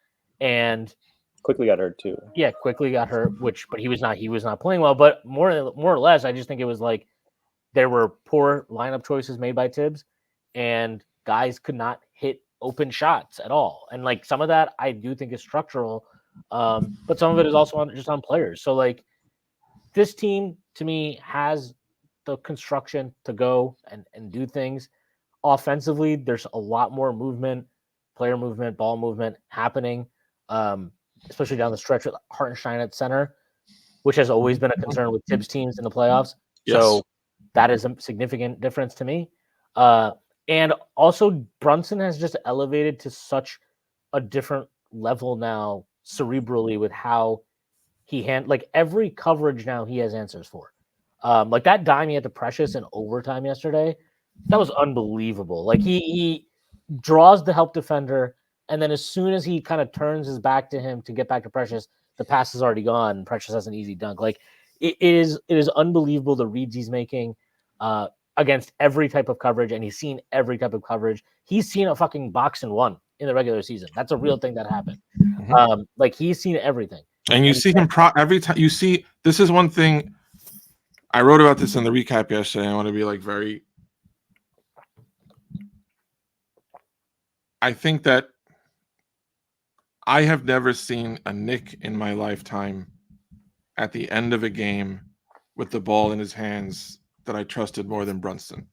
and quickly got hurt too. Yeah, quickly got hurt, but he was not playing well. But more or less, I just think it was like there were poor lineup choices made by Tibbs, and guys could not hit open shots at all. And like, some of that I do think is structural, but some of it is also just on players. So like, this team to me has the construction to go and do things. Offensively, there's a lot more movement, player movement, ball movement happening, especially down the stretch with Hartenstein at center, which has always been a concern with Tibbs teams in the playoffs. Yes. So that is a significant difference to me. And also, Brunson has just elevated to such a different level now cerebrally with how he like, every coverage now he has answers for. Like that dime he had to Precious in overtime yesterday, that was unbelievable. Like, he draws the help defender, and then as soon as he kind of turns his back to him to get back to Precious, the pass is already gone. Precious has an easy dunk. Like it is unbelievable the reads he's making against every type of coverage, and he's seen every type of coverage. He's seen a fucking box and one in the regular season. That's a real thing that happened. Like he's seen everything. And you see him every time. You see, this is one thing I wrote about this in the recap yesterday. I want to be like very. I think that I have never seen a Knick in my lifetime at the end of a game with the ball in his hands that I trusted more than Brunson,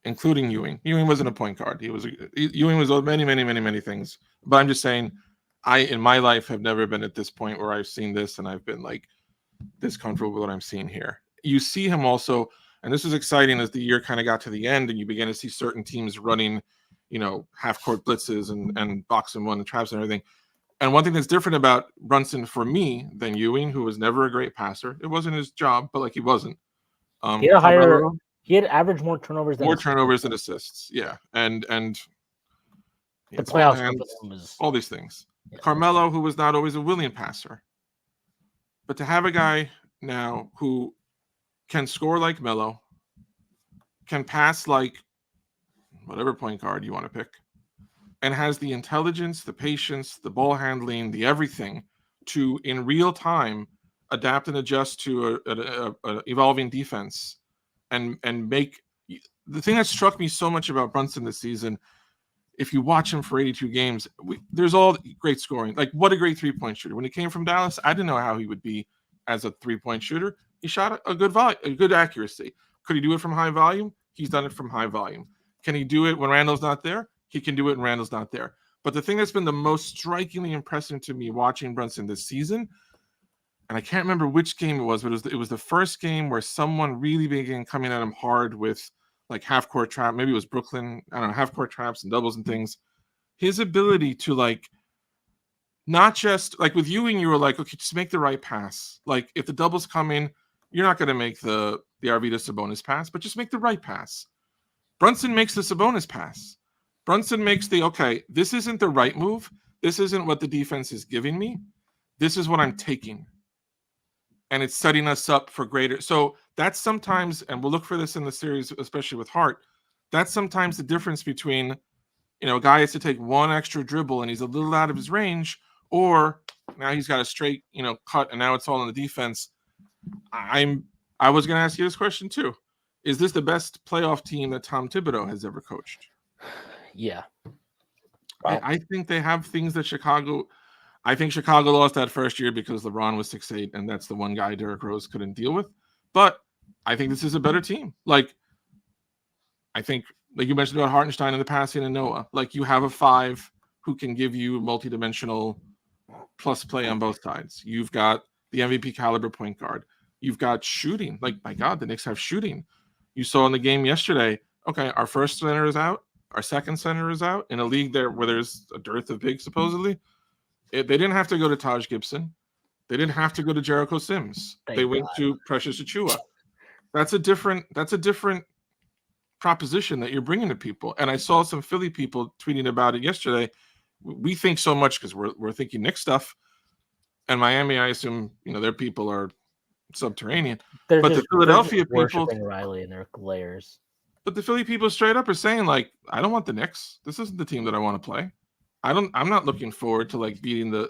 including Ewing. Ewing wasn't a point guard. Ewing was many things. But I'm just saying, I in my life have never been at this point where I've seen this and I've been like this comfortable with what I'm seeing here. You see him also, and this is exciting as the year kind of got to the end and you begin to see certain teams running, half court blitzes and box and one and traps and everything. And one thing that's different about Brunson for me than Ewing, who was never a great passer, it wasn't his job, but like he wasn't. He had averaged more turnovers than assists. Yeah, and the playoffs all these things. Yeah. Carmelo, who was not always a willing passer, but to have a guy now who can score like Melo, can pass like whatever point guard you want to pick, and has the intelligence, the patience, the ball handling, the everything to in real time adapt and adjust to a evolving defense and make the thing that struck me so much about Brunson this season. If you watch him for 82 games, there's all great scoring. Like, what a great three-point shooter. When he came from Dallas, I didn't know how he would be as a three-point shooter. He shot a good accuracy. Could he do it from high volume? He's done it from high volume. Can he do it when Randall's not there? He can do it when Randall's not there. But the thing that's been the most strikingly impressive to me watching Brunson this season, and I can't remember which game it was, but it was the first game where someone really began coming at him hard with like half-court trap. Maybe it was Brooklyn. I don't know, half-court traps and doubles and things. His ability to like, not just like with Ewing, you were like, okay, just make the right pass. Like if the doubles come in, you're not going to make the Arvidas Sabonis pass, but just make the right pass. Brunson makes the Sabonis pass. Brunson makes okay, this isn't the right move. This isn't what the defense is giving me. This is what I'm taking. And it's setting us up for greater. So that's sometimes, and we'll look for this in the series, especially with Hart, that's sometimes the difference between, a guy has to take one extra dribble and he's a little out of his range, or now he's got a straight, cut and now it's all in the defense. I was going to ask you this question too. Is this the best playoff team that Tom Thibodeau has ever coached? Yeah. Wow. I think they have things that I think Chicago lost that first year because LeBron was 6'8", and that's the one guy Derrick Rose couldn't deal with. But I think this is a better team. Like, I think, like you mentioned about Hartenstein in the passing and Noah, like you have a 5 who can give you multidimensional plus play on both sides. You've got the MVP caliber point guard. You've got shooting. Like, my God, the Knicks have shooting. You saw in the game yesterday, okay, our first center is out. Our second center is out in a league there where there's a dearth of bigs, supposedly. They didn't have to go to Taj Gibson. They didn't have to go to Jericho Sims. They went to Precious Achiuwa. That's a different proposition that you're bringing to people. And I saw some Philly people tweeting about it yesterday. We think so much because we're thinking Knicks stuff. And Miami, I assume, their people are subterranean. But the Philadelphia people Riley and their layers. But the Philly people straight up are saying, like, I don't want the Knicks. This isn't the team that I want to play. I'm not looking forward to like beating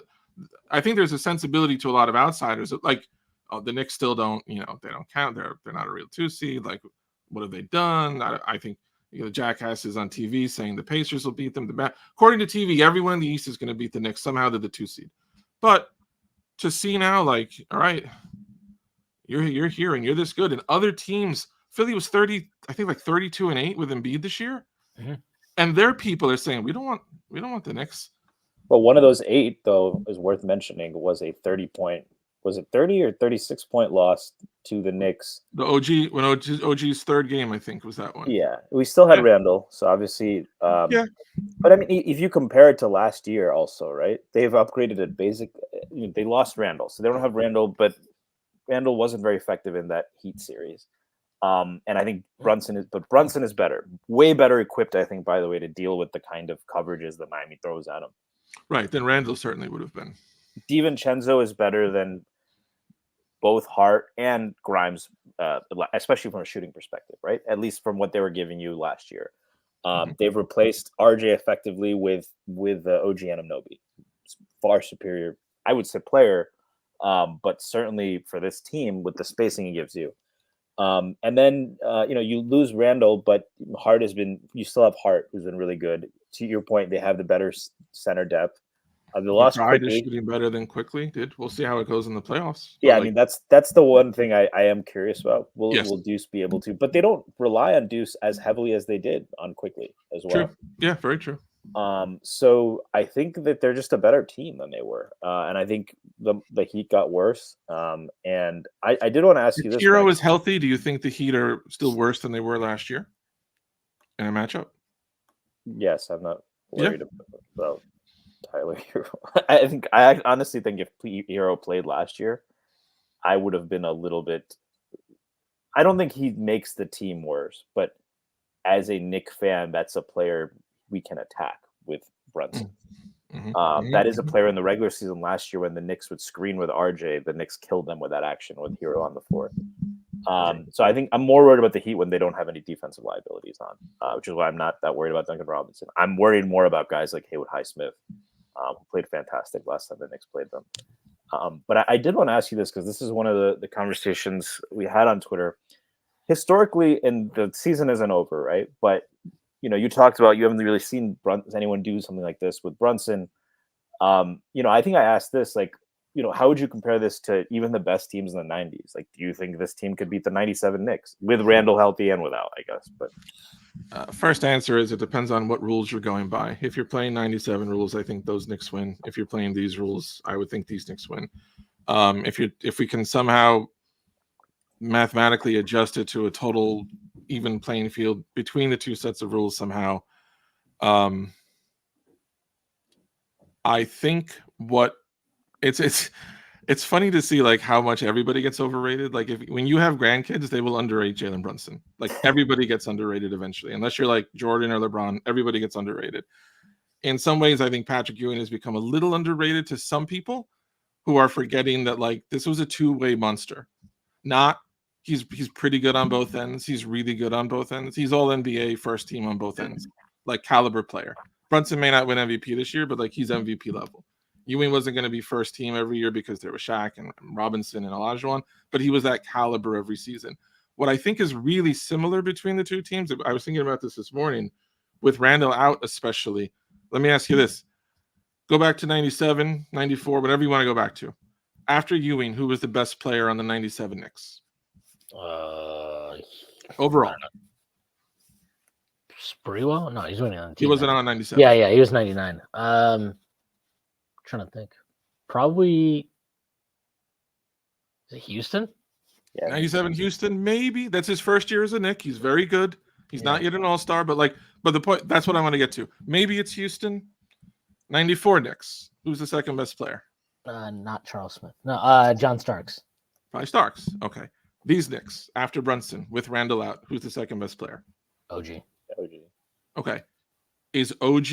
I think there's a sensibility to a lot of outsiders that like, oh, the Knicks still don't, they don't count. They're not a real 2 seed. Like, what have they done? I think the jackasses on TV saying the Pacers will beat them. According to TV, everyone in the East is going to beat the Knicks. Somehow they're the 2 seed. But to see now, like, all right, you're here and you're this good. And other teams, Philly was 32-8 with Embiid this year. Mm-hmm. And their people are saying, we don't want the Knicks. But one of those 8, though, is worth mentioning, was a 30-point, was it 30 or 36-point loss to the Knicks? The OG's third game, I think, was that one. Yeah, we still had Randall, so obviously, yeah. But I mean, if you compare it to last year, also, right? They've upgraded it. They lost Randall, so they don't have Randall, but Randall wasn't very effective in that Heat series. And I think Brunson is better, way better equipped, I think, by the way, to deal with the kind of coverages that Miami throws at him. Right. Then Randall certainly would have been. DiVincenzo is better than both Hart and Grimes, especially from a shooting perspective, right? At least from what they were giving you last year. They've replaced RJ effectively with OG Anunoby. Far superior, I would say, player, but certainly for this team with the spacing he gives you. And then, you lose Randall, but Hart you still have Hart, who's been really good. To your point, they have the better center depth. They lost Pride is quickly. shooting better than quickly. We'll see how it goes in the playoffs. Yeah, I mean, that's the one thing I am curious about. Will Deuce be able to? But they don't rely on Deuce as heavily as they did on Quickly as well. True. Yeah, very true. So I think that they're just a better team than they were. And I think the Heat got worse. And I did want to ask you this. Hero is healthy. Do you think the Heat are still worse than they were last year in a matchup? Yes, I'm not worried about Tyler Hero. I honestly think if Hero played last year, I would have been a little bit. I don't think he makes the team worse, but as a Knicks fan, that's a player we can attack with Brunson. That is a player in the regular season last year when the Knicks would screen with RJ. The Knicks killed them with that action with Hero on the floor. So I think I'm more worried about the Heat when they don't have any defensive liabilities on, which is why I'm not that worried about Duncan Robinson. I'm worried more about guys like Haywood Highsmith, who played fantastic last time the Knicks played them. But I did want to ask you this because this is one of the conversations we had on Twitter. Historically, and the season isn't over, right? But you talked about you haven't really seen anyone do something like this with Brunson. I think I asked this, how would you compare this to even the best teams in the 90s? Like, do you think this team could beat the 97 Knicks with Randall healthy and without, I guess? But first answer is it depends on what rules you're going by. If you're playing 97 rules, I think those Knicks win. If you're playing these rules, I would think these Knicks win. If we can somehow mathematically adjust it to a total even playing field between the two sets of rules somehow, I think it's funny to see like how much everybody gets overrated. Like when you have grandkids, they will underrate Jalen Brunson. Like everybody gets underrated eventually, unless you're like Jordan or LeBron. Everybody gets underrated. In some ways, I think Patrick Ewing has become a little underrated to some people who are forgetting that like this was a two-way monster. He's pretty good on both ends. He's really good on both ends. He's all NBA first team on both ends, like caliber player. Brunson may not win MVP this year, but like he's MVP level. Ewing wasn't going to be first team every year because there was Shaq and Robinson and Olajuwon, but he was that caliber every season. What I think is really similar between the two teams, I was thinking about this morning, with Randall out especially. Let me ask you this. Go back to 97, 94, whatever you want to go back to. After Ewing, who was the best player on the 97 Knicks? Overall. Sprewell? No, he's winning on the team. He wasn't on 97. Yeah, he was 99. Trying to think. Probably is it Houston? Yeah, 97 Houston, maybe. That's his first year as a Knick. He's very good. He's not yet an all-star, but the point, that's what I want to get to. Maybe it's Houston. 94 Knicks. Who's the second best player? Not Charles Smith. No, John Starks. Probably Starks. Okay. These Knicks, after Brunson, with Randall out, who's the second best player? OG. Okay. Is OG,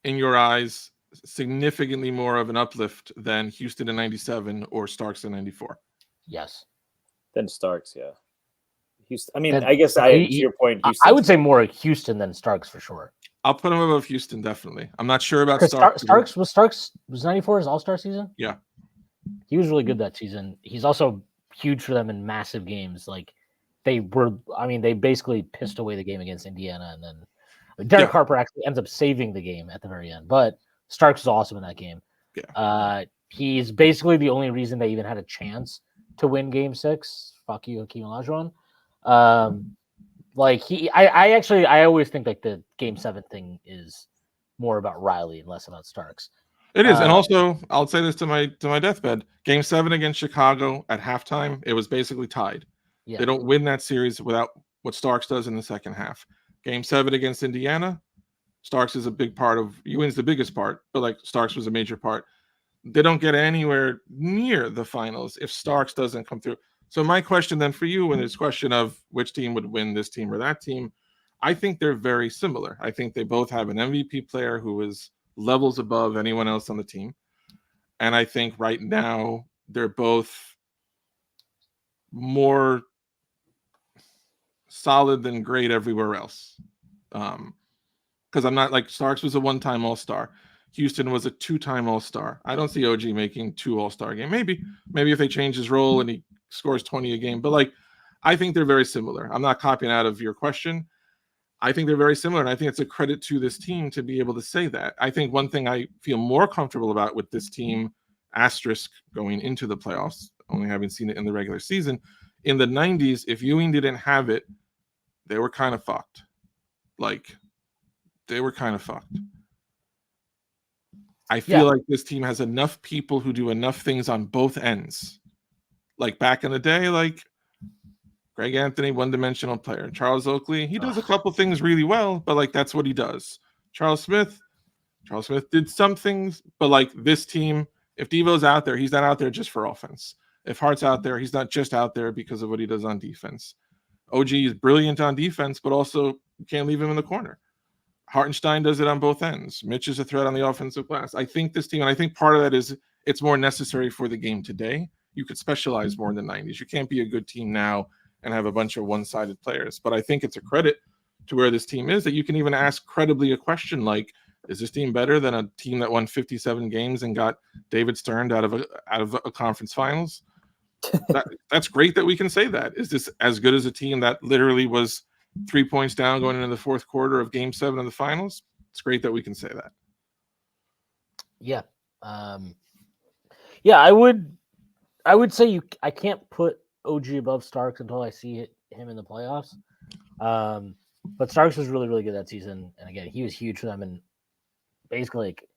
in your eyes, significantly more of an uplift than Houston in 97 or Starks in 94? Yes. Then Starks, yeah. Houston. I mean, I guess to your point, Houston. I would say more Houston than Starks for sure. I'll put him above Houston, definitely. I'm not sure about Starks. Starks was 94 his All-Star season? Yeah. He was really good that season. He's also huge for them in massive games. Like they basically pissed away the game against Indiana, and then Derek Harper actually ends up saving the game at the very end. But Starks was awesome in that game. Yeah. He's basically the only reason they even had a chance to win Game 6. Fuck you, Hakeem Olajuwon. I always think like the Game 7 thing is more about Riley and less about Starks. It is, and also I'll say this to my deathbed: Game 7 against Chicago at halftime, it was basically tied. Yeah. They don't win that series without what Starks does in the second half. Game 7 against Indiana, Starks is a big part of. Ewing's the biggest part, but like Starks was a major part. They don't get anywhere near the finals if Starks doesn't come through. So my question then for you, when there's question of which team would win, this team or that team, I think they're very similar. I think they both have an MVP player who is levels above anyone else on the team. And I think right now they're both more solid than great everywhere else. Because I'm not like Starks was a one-time All-Star. Houston was a two-time All-Star. I don't see OG making 2 All-Star games. Maybe if they change his role and he scores 20 a game. But like, I think they're very similar. I'm not copying out of your question. I think they're very similar, and I think it's a credit to this team to be ewable to say that. I think one thing I feel more comfortable about with this team, asterisk going into the playoffs, only having seen it in the regular season, in the 90s, if Ewing didn't have it, they were kind of fucked. Like, they were kind of fucked. I feel like this team has enough people who do enough things on both ends. Like back in the day, like Greg Anthony, one-dimensional player. Charles Oakley, he does a couple things really well, but like that's what he does. Charles Smith did some things, but like this team, if Devo's out there, he's not out there just for offense. If Hart's out there, he's not just out there because of what he does on defense. OG is brilliant on defense, but also you can't leave him in the corner. Hartenstein does it on both ends. Mitch is a threat on the offensive glass. I think this team, and I think part of that is it's more necessary for the game today. You could specialize more in the 90s. You can't be a good team now and have a bunch of one-sided players. But I think it's a credit to where this team is that you can even ask credibly a question like, is this team better than a team that won 57 games and got David Stern out of a conference finals? That's great that we can say that. Is this as good as a team that literally was 3 points down going into the fourth quarter of Game 7 of the finals? It's great that we can say that. Yeah. I would say I can't put OG above Starks until I see him in the playoffs. But Starks was really, really good that season. And again, he was huge for them in basically like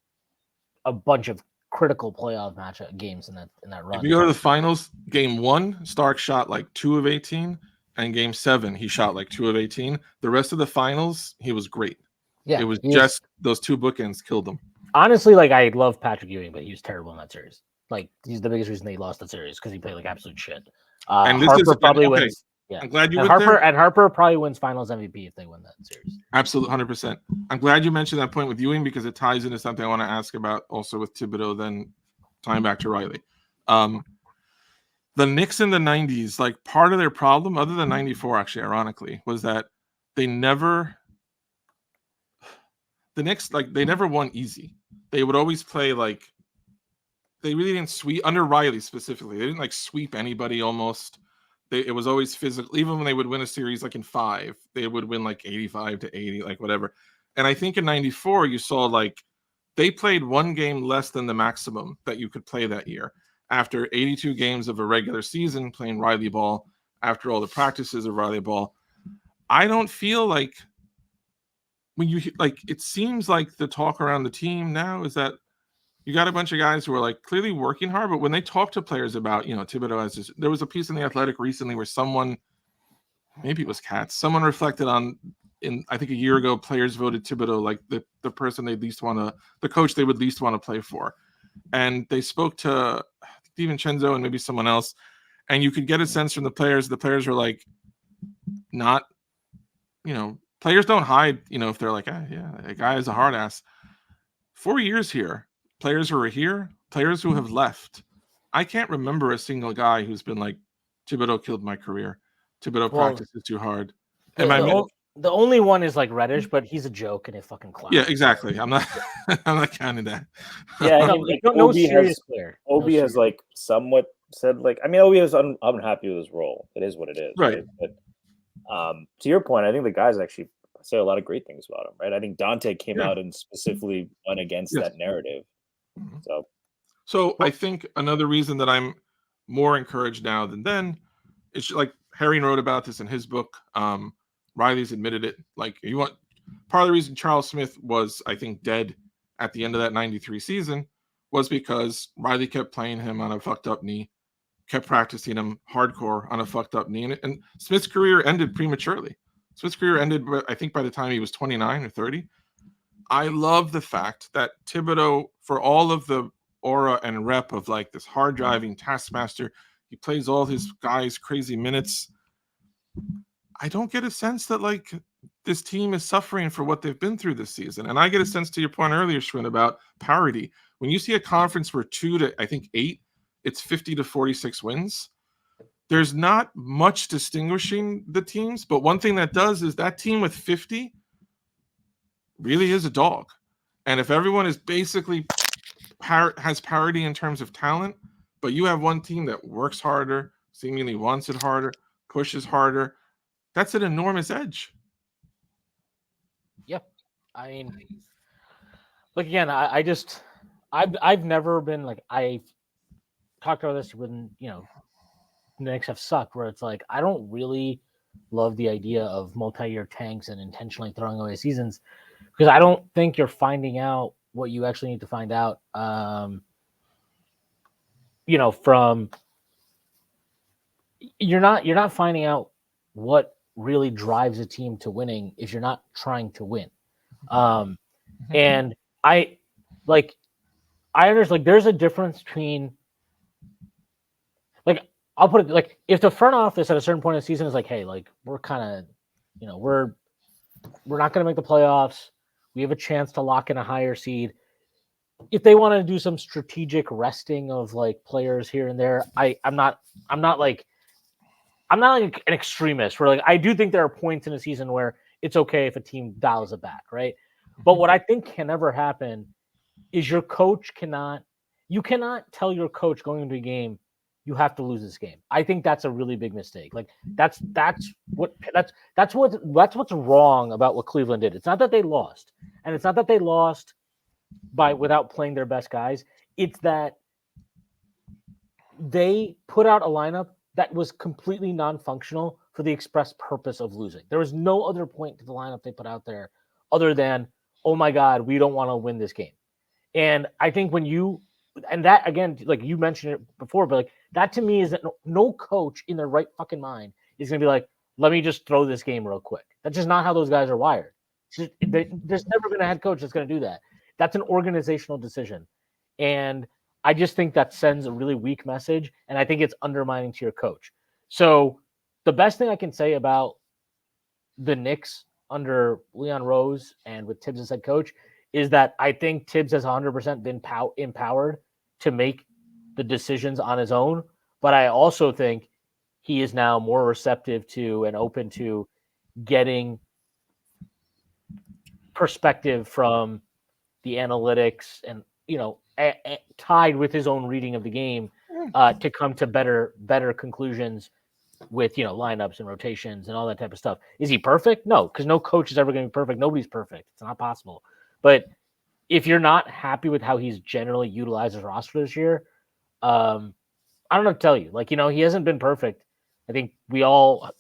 a bunch of critical playoff matchup games in that run. If you go to the finals, Game 1, Starks shot like 2 of 18. And Game 7, he shot like 2 of 18. The rest of the finals, he was great. Yeah, it was just those 2 bookends killed him. Honestly, like I love Patrick Ewing, but he was terrible in that series. Like he's the biggest reason they lost the series because he played like absolute shit. And this Harper probably wins. Yeah, I'm glad you and went Harper there. And Harper probably wins Finals MVP if they win that series. Absolutely, 100%. I'm glad you mentioned that point with Ewing because it ties into something I want to ask about also with Thibodeau. Then tying back to Riley. The Knicks in the 90s, like part of their problem, other than 94, actually, ironically, was that the Knicks, like they never won easy. They would always play like, they really didn't sweep, under Riley specifically, they didn't like sweep anybody almost. It was always physical. Even when they would win a series like in 5, they would win like 85-80, like whatever. And I think in 94, you saw like they played 1 game less than the maximum that you could play that year. After 82 games of a regular season playing Riley ball, after all the practices of Riley ball, I don't feel like when you like, it seems like the talk around the team now is that you got a bunch of guys who are like clearly working hard, but when they talk to players about, Thibodeau has this, there was a piece in the Athletic recently where someone, maybe it was Katz, someone reflected on, I think a year ago, players voted Thibodeau like the person they'd least want to, the coach they would least want to play for. And they spoke to DiVincenzo and maybe someone else, and you could get a sense from the players. The players were like, not, players don't hide, if they're like, a guy is a hard ass. 4 years here, players who are here, players who have left. I can't remember a single guy who's been like, Thibodeau killed my career. Thibodeau practices too hard. The only one is like Reddish, but he's a joke and a fucking clown. Yeah, exactly. I'm not counting that. Yeah, no serious player. Obi has like somewhat said like, I mean, Obi is unhappy with his role. It is what it is, right? But to your point, I think the guys actually say a lot of great things about him, right? I think Dante came out and specifically went against that narrative. Mm-hmm. So I think another reason that I'm more encouraged now than then is like Herring wrote about this in his book. Riley's admitted it. Like part of the reason Charles Smith was, I think, dead at the end of that 93 season was because Riley kept playing him on a fucked up knee, kept practicing him hardcore on a fucked up knee. And Smith's career ended prematurely. Smith's career ended, I think, by the time he was 29 or 30. I love the fact that Thibodeau, for all of the aura and rep of like this hard driving taskmaster, He plays all his guys crazy minutes. I don't get a sense that like this team is suffering for what they've been through this season. And I get a sense to your point earlier, Shwin, about parity. When you see a conference where 2 to, I think, 8, it's 50 to 46 wins. There's not much distinguishing the teams, but one thing that does is that team with 50 really is a dog. And if everyone is basically has parity in terms of talent, but you have one team that works harder, seemingly wants it harder, pushes harder, that's an enormous edge. Yeah, I mean, look again. I've never been like I've talked about this when the Knicks have sucked, where it's like I don't really love the idea of multi-year tanks and intentionally throwing away seasons because I don't think you're finding out what you actually need to find out. From you're not finding out what really drives a team to winning if you're not trying to win. And I understand like there's a difference between like I'll put it like if the front office at a certain point in the season is like, hey, like we're kind of we're not going to make the playoffs. We have a chance to lock in a higher seed. If they want to do some strategic resting of like players here and there, I'm not like an extremist where like I do think there are points in a season where it's okay if a team dials it back, right? But what I think can never happen is your coach cannot tell your coach going into a game you have to lose this game. I think that's a really big mistake. Like that's what's wrong about what Cleveland did. It's not that they lost, and it's not that they lost without playing their best guys. It's that they put out a lineup that was completely non-functional for the express purpose of losing. There was no other point to the lineup they put out there other than, oh my God, we don't want to win this game. And I think and that again, like you mentioned it before, but like that to me is that no coach in their right fucking mind is going to be like, let me just throw this game real quick. That's just not how those guys are wired. There's never been a head coach that's going to do that. That's an organizational decision. And I just think that sends a really weak message, and I think it's undermining to your coach. So the best thing I can say about the Knicks under Leon Rose and with Tibbs as head coach is that I think Tibbs has 100% been empowered to make the decisions on his own. But I also think he is now more receptive to and open to getting perspective from the analytics and, tied with his own reading of the game to come to better conclusions with, lineups and rotations and all that type of stuff. Is he perfect? No, because no coach is ever going to be perfect. Nobody's perfect. It's not possible. But if you're not happy with how he's generally utilized his roster this year, I don't know what to tell you. Like, he hasn't been perfect. I think we've all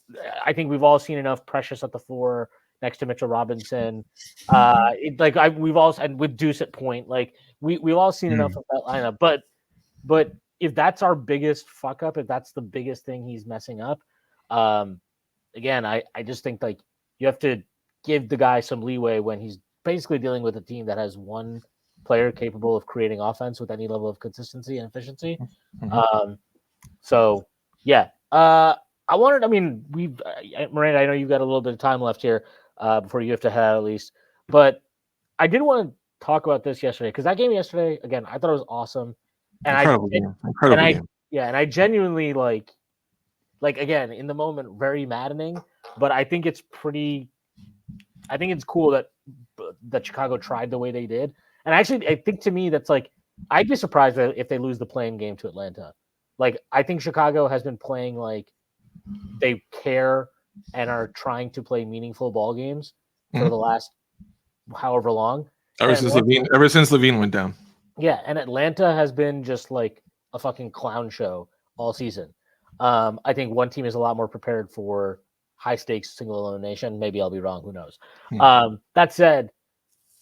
seen enough Precious at the 4 next to Mitchell Robinson. We've all, and with Deuce at point, like we've all seen enough of that lineup. But if that's our biggest fuck up, if that's the biggest thing he's messing up, again, I just think like you have to give the guy some leeway when he's basically dealing with a team that has one player capable of creating offense with any level of consistency and efficiency. So yeah, Miranda, I know you've got a little bit of time left here before you have to head out at least, but I did want to talk about this yesterday because that game yesterday, again, I thought it was awesome. And Incredible game. And I genuinely like again, in the moment, very maddening, but I think it's cool that Chicago tried the way they did. And actually, I think to me, that's like, I'd be surprised if they lose the play-in game to Atlanta. Like, I think Chicago has been playing like they care and are trying to play meaningful ball games for the last however long. Ever since Levine went down. Yeah, and Atlanta has been just like a fucking clown show all season. I think one team is a lot more prepared for high stakes single elimination. Maybe I'll be wrong. Who knows? That said,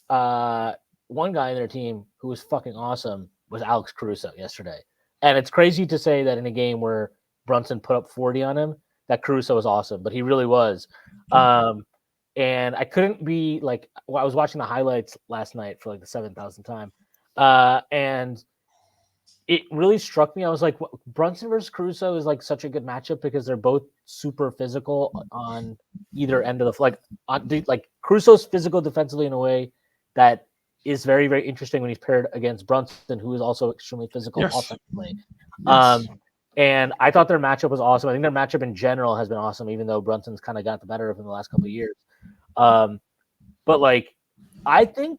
one guy in their team who was fucking awesome was Alex Caruso yesterday. And it's crazy to say that in a game where Brunson put up 40 on him, that Caruso was awesome, but he really was. And I couldn't be like, I was watching the highlights last night for like the 7,000th time. And it really struck me. I was like, Brunson versus Caruso is like such a good matchup because they're both super physical on either end of the like Caruso's physical defensively in a way that is very, very interesting when he's paired against Brunson, who is also extremely physical offensively. Yes. And I thought their matchup was awesome. I think their matchup in general has been awesome, even though Brunson's kind of got the better of him the last couple of years. But like, I think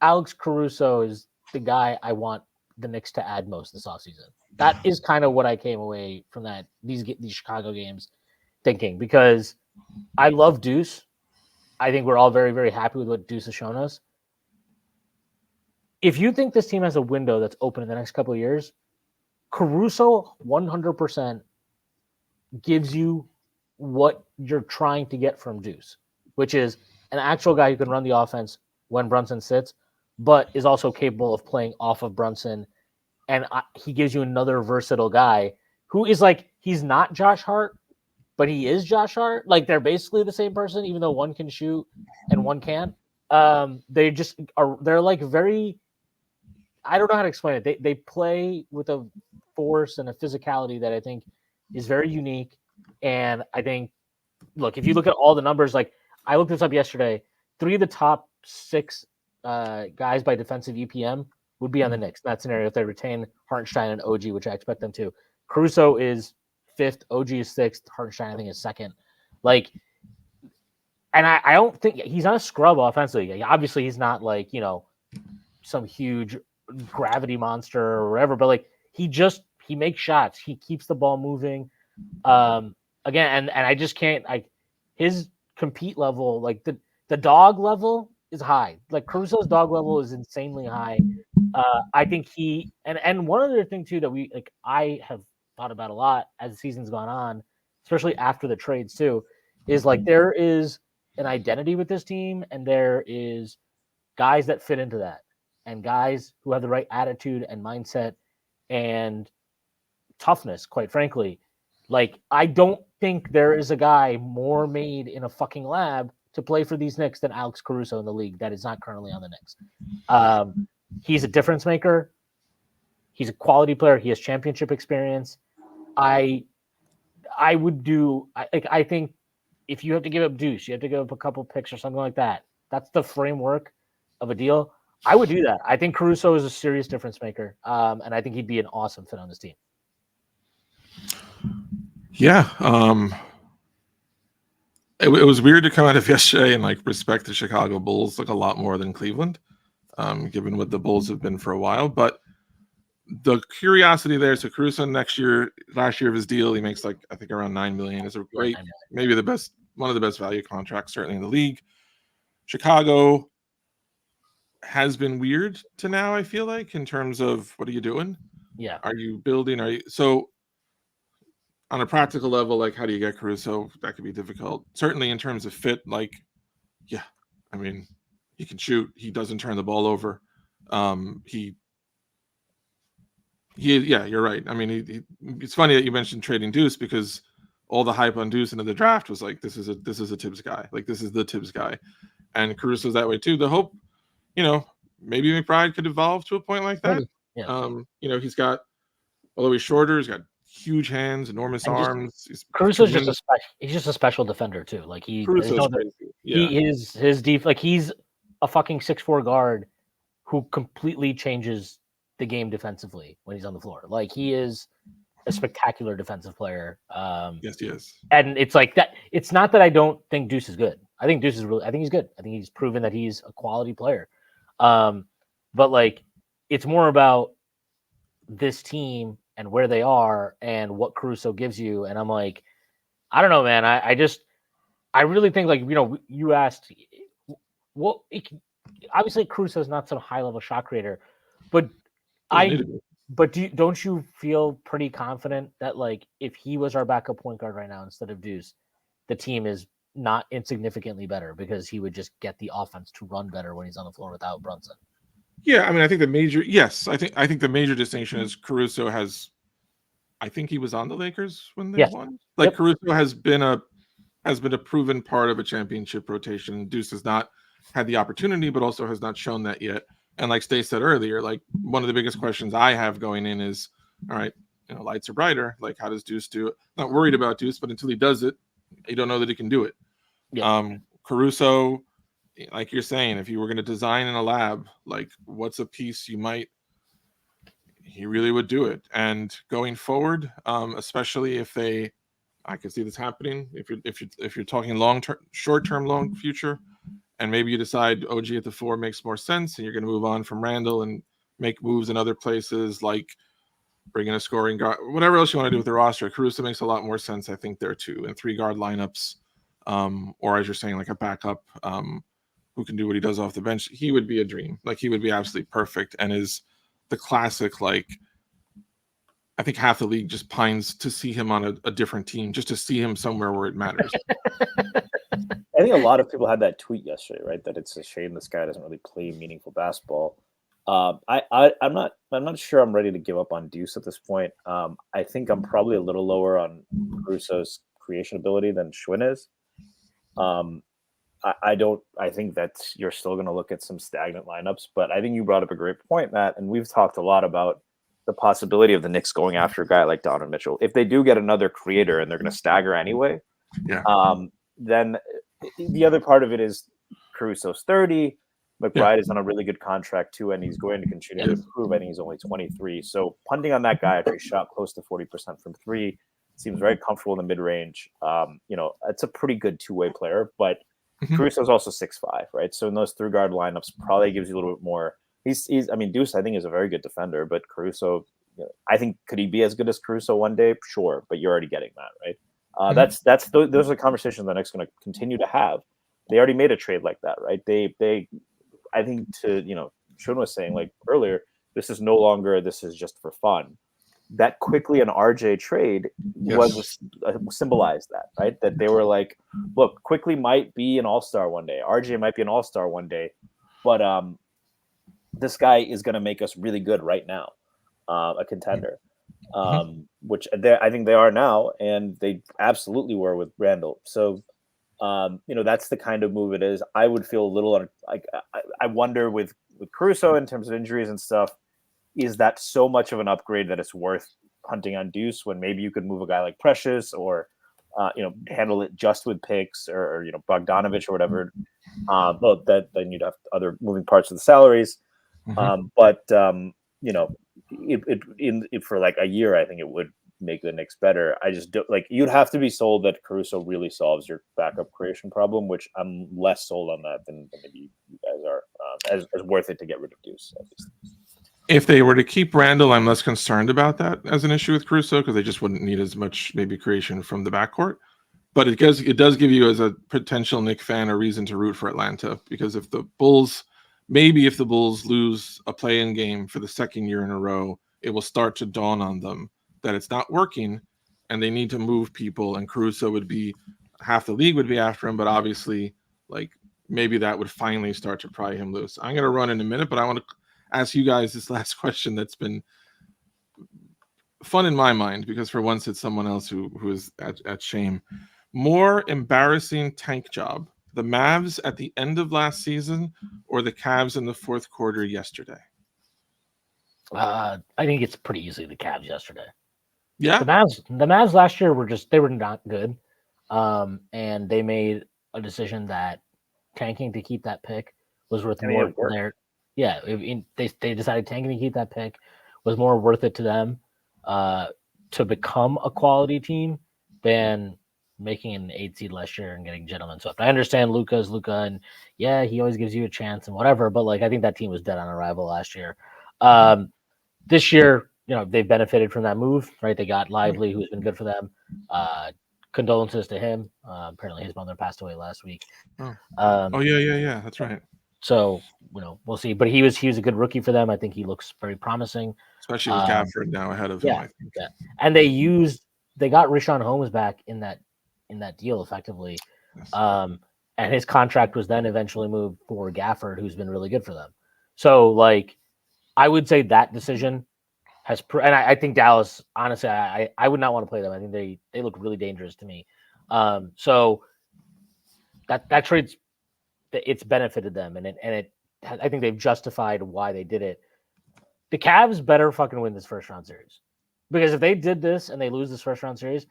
Alex Caruso is the guy I want the Knicks to add most this offseason. That is kind of what I came away from these Chicago games thinking, because I love Deuce. I think we're all very, very happy with what Deuce has shown us. If you think this team has a window that's open in the next couple of years, Caruso 100% gives you what you're trying to get from Deuce, which is an actual guy who can run the offense when Brunson sits, but is also capable of playing off of Brunson. And he gives you another versatile guy who is like, he's not Josh Hart, but he is Josh Hart. Like, they're basically the same person, even though one can shoot and one can't. They just are, they're like very, I don't know how to explain it. They play with a force and a physicality that I think is very unique. And I think, look, if you look at all the numbers, like I looked this up yesterday, 3 of the top 6 guys by defensive EPM would be on the Knicks. In that scenario, if they retain Hartenstein and OG, which I expect them to. Caruso is 5th, OG is 6th, Hartenstein I think is 2nd. Like, and I don't think he's not a scrub offensively. Obviously, he's not like, you know, some huge gravity monster or whatever, but like he makes shots. He keeps the ball moving. Again, and I just can't, like, his compete level, like the dog level is high. Like Caruso's dog level is insanely high. I think he and one other thing too that I have thought about a lot as the season's gone on, especially after the trades too, is like there is an identity with this team and there is guys that fit into that and guys who have the right attitude and mindset and toughness, quite frankly. Like, I don't think there is a guy more made in a fucking lab to play for these Knicks than Alex Caruso in the league that is not currently on the Knicks. He's a difference maker. He's a quality player. He has championship experience. I think if you have to give up Deuce, you have to give up a couple picks or something like that. That's the framework of a deal. I would do that. I think Caruso is a serious difference maker, and I think he'd be an awesome fit on this team. Yeah. It was weird to come out of yesterday and like respect the Chicago Bulls like a lot more than Cleveland, given what the Bulls have been for a while. But the curiosity there, so Caruso last year of his deal, he makes like I think around $9 million. Is a great, maybe one of the best value contracts certainly in the league. Chicago has been weird to now, I feel like, in terms of what are you doing? Yeah. Are you building? So on a practical level, like how do you get Caruso? That could be difficult. Certainly in terms of fit, like, yeah, I mean, he can shoot. He doesn't turn the ball over. Yeah, you're right. I mean, it's funny that you mentioned trading Deuce because all the hype on Deuce into the draft was like, this is a Tibbs guy. Like, this is the Tibbs guy. And Caruso's that way too. The hope, maybe McBride could evolve to a point like that. Yeah. He's got, although he's shorter, he's got huge hands, enormous arms. Caruso's he's just a special defender too. Like Caruso's crazy. Yeah. His deep, like he's a fucking 6'4" guard who completely changes the game defensively when he's on the floor. Like he is a spectacular defensive player. Yes, he is. And it's like that. It's not that I don't think Deuce is good. I think Deuce is I think he's good. I think he's proven that he's a quality player. But like, it's more about this team and where they are and what Caruso gives you. And I'm like, I don't know, man. I really think, like, you asked, obviously Caruso is not some high level shot creator, but don't you feel pretty confident that, like, if he was our backup point guard right now instead of Deuce, the team is not insignificantly better because he would just get the offense to run better when he's on the floor without Brunson? Yeah, I mean, I think I think the major distinction is Caruso has, I think he was on the Lakers when they won. Like, Caruso has been a proven part of a championship rotation. Deuce has not had the opportunity, but also has not shown that yet. And like Stace said earlier, like one of the biggest questions I have going in is, all right, lights are brighter. Like, how does Deuce do it? Not worried about Deuce, but until he does it, you don't know that he can do it. Yeah. Caruso, like you're saying, if you were going to design in a lab, like what's a piece he really would do it. And going forward, especially if I could see this happening. If you're talking long term, short term, long future, and maybe you decide OG at the 4 makes more sense, and you're going to move on from Randall and make moves in other places, like bringing a scoring guard, whatever else you want to do with the roster. Caruso makes a lot more sense, I think, there too, in 3 guard lineups, or as you're saying, like a backup who can do what he does off the bench. He would be a dream. Like, he would be absolutely perfect, and is the classic, like, I think half the league just pines to see him on a different team, just to see him somewhere where it matters. I think a lot of people had that tweet yesterday, right? That it's a shame this guy doesn't really play meaningful basketball. I'm not sure I'm ready to give up on Deuce at this point. I think I'm probably a little lower on Caruso's creation ability than Shwin is. I think that you're still going to look at some stagnant lineups, but I think you brought up a great point, Matt, and we've talked a lot about the possibility of the Knicks going after a guy like Donovan Mitchell. If they do get another creator and they're going to stagger anyway, then the other part of it is Caruso's 30. McBride is on a really good contract too, and he's going to continue to improve. I think he's only 23. So punting on that guy after he shot close to 40% from 3, seems very comfortable in the mid-range. It's a pretty good two-way player, but Caruso's also 6'5", right? So in those 3-guard lineups, probably gives you a little bit more. Deuce, I think, is a very good defender, but Caruso, I think, could he be as good as Caruso one day? Sure, but you're already getting that, right? Those are conversations the Knicks going to continue to have. They already made a trade like that, right? I think Shwin was saying like earlier, this is no longer, this is just for fun. That Quickly an RJ trade symbolized that, right? That they were like, look, Quickly might be an all-star one day. RJ might be an all-star one day, but this guy is going to make us really good right now, a contender, which I think they are now, and they absolutely were with Randall. So, that's the kind of move it is. I would feel a little like I wonder with Caruso in terms of injuries and stuff, is that so much of an upgrade that it's worth hunting on Deuce when maybe you could move a guy like Precious or handle it just with picks or Bogdanovich or whatever. But then you'd have other moving parts of the salaries. But for like a year, I think it would make the Knicks better. I just don't you'd have to be sold that Caruso really solves your backup creation problem, which I'm less sold on that than maybe you guys are, as worth it to get rid of Deuce, at least. If they were to keep Randall, I'm less concerned about that as an issue with Caruso, because they just wouldn't need as much maybe creation from the backcourt. But it does give you, as a potential Knicks fan, a reason to root for Atlanta, because if the Bulls lose a play-in game for the second year in a row, it will start to dawn on them that it's not working and they need to move people, and Caruso would be, half the league would be after him, but obviously maybe that would finally start to pry him loose. I'm going to run in a minute, but I want to ask you guys this last question that's been fun in my mind, because for once it's someone else who is at shame. More embarrassing tank job, the Mavs at the end of last season or the Cavs in the fourth quarter yesterday? I think it's pretty easily the Cavs yesterday. Yeah. The Mavs last year they were not good. And they made a decision that tanking to keep that pick was worth more for their. Yeah, they decided tanking to keep that pick was more worth it to them to become a quality team than making an 8 seed last year and getting gentlemen swept. I understand Luka's Luka, and yeah, he always gives you a chance and whatever, but I think that team was dead on arrival last year. This year, they've benefited from that move, right? They got Lively, who's been good for them. Condolences to him. Apparently his mother passed away last week. Yeah, that's right. So, we'll see. But he was a good rookie for them. I think he looks very promising. Especially with Gafford now ahead of him, I think. Yeah. And they got Richaun Holmes back in that deal effectively. Yes. And his contract was then eventually moved for Gafford, who's been really good for them. So, I would say that decision has and I think Dallas, honestly, I would not want to play them. I think they look really dangerous to me. So that trade's, it's benefited them, and it I think they've justified why they did it. The Cavs better fucking win this first round series, because if they did this and they lose this first round series,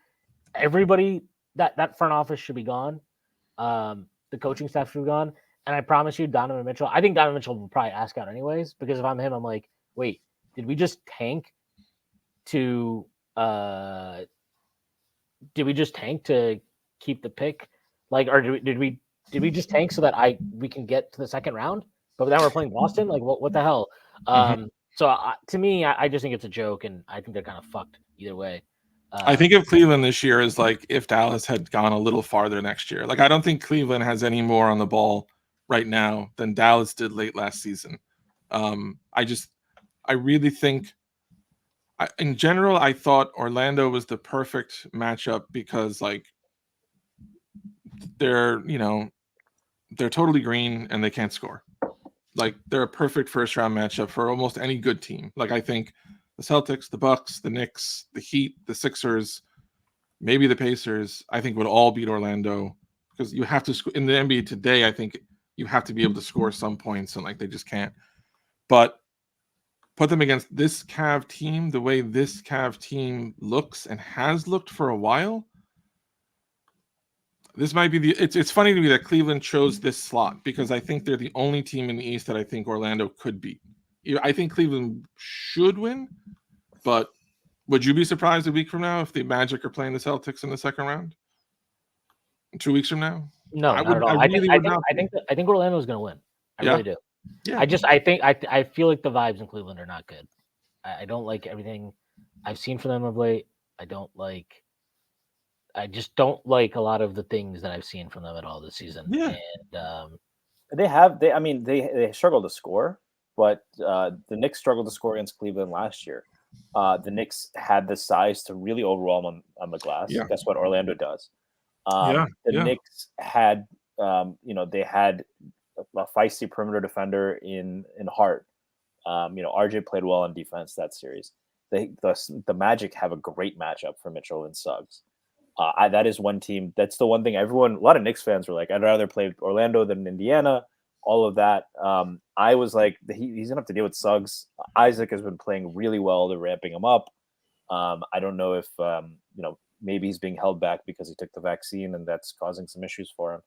everybody that front office should be gone. The coaching staff should be gone. And I promise you, Donovan Mitchell, I think Donovan Mitchell will probably ask out anyways, because if I'm him, I'm like, wait, did we just tank to keep the pick? Like, or did we just tank so that we can get to the second round? But then we're playing Boston? Like, what the hell? So to me, I just think it's a joke, and I think they're kind of fucked either way. I think if Cleveland this year is like if Dallas had gone a little farther next year. Like, I don't think Cleveland has any more on the ball right now than Dallas did late last season. I really think, in general, I thought Orlando was the perfect matchup because, like, they're totally green and they can't score. Like, they're a perfect first round matchup for almost any good team. Like, I think the Celtics, the Bucks, the Knicks, the Heat, the Sixers, maybe the Pacers, I think would all beat Orlando, because you have to in the NBA today. I think you have to be able to score some points, and like they just can't. But put them against this Cav team, the way this Cav team looks and has looked for a while. This might be it's funny to me that Cleveland chose this slot, because I think they're the only team in the East that I think Orlando could beat. I think Cleveland should win, but would you be surprised a week from now if the Magic are playing the Celtics in the second round? 2 weeks from now? No, not at all. I think Orlando's going to win. I really do. Yeah. I feel like the vibes in Cleveland are not good. I don't like everything I've seen from them of late. I just don't like a lot of the things that I've seen from them at all this season. Yeah. And they struggled to score, but the Knicks struggled to score against Cleveland last year. The Knicks had the size to really overwhelm on the glass. Yeah. That's what Orlando does. Knicks had, they had a feisty perimeter defender in Hart. RJ played well on defense that series. The Magic have a great matchup for Mitchell and Suggs. That is one team. That's the one thing a lot of Knicks fans were like, I'd rather play Orlando than Indiana. All of that. I was like, he's gonna have to deal with Suggs. Isaac has been playing really well. They're ramping him up. I don't know if maybe he's being held back because he took the vaccine and that's causing some issues for him.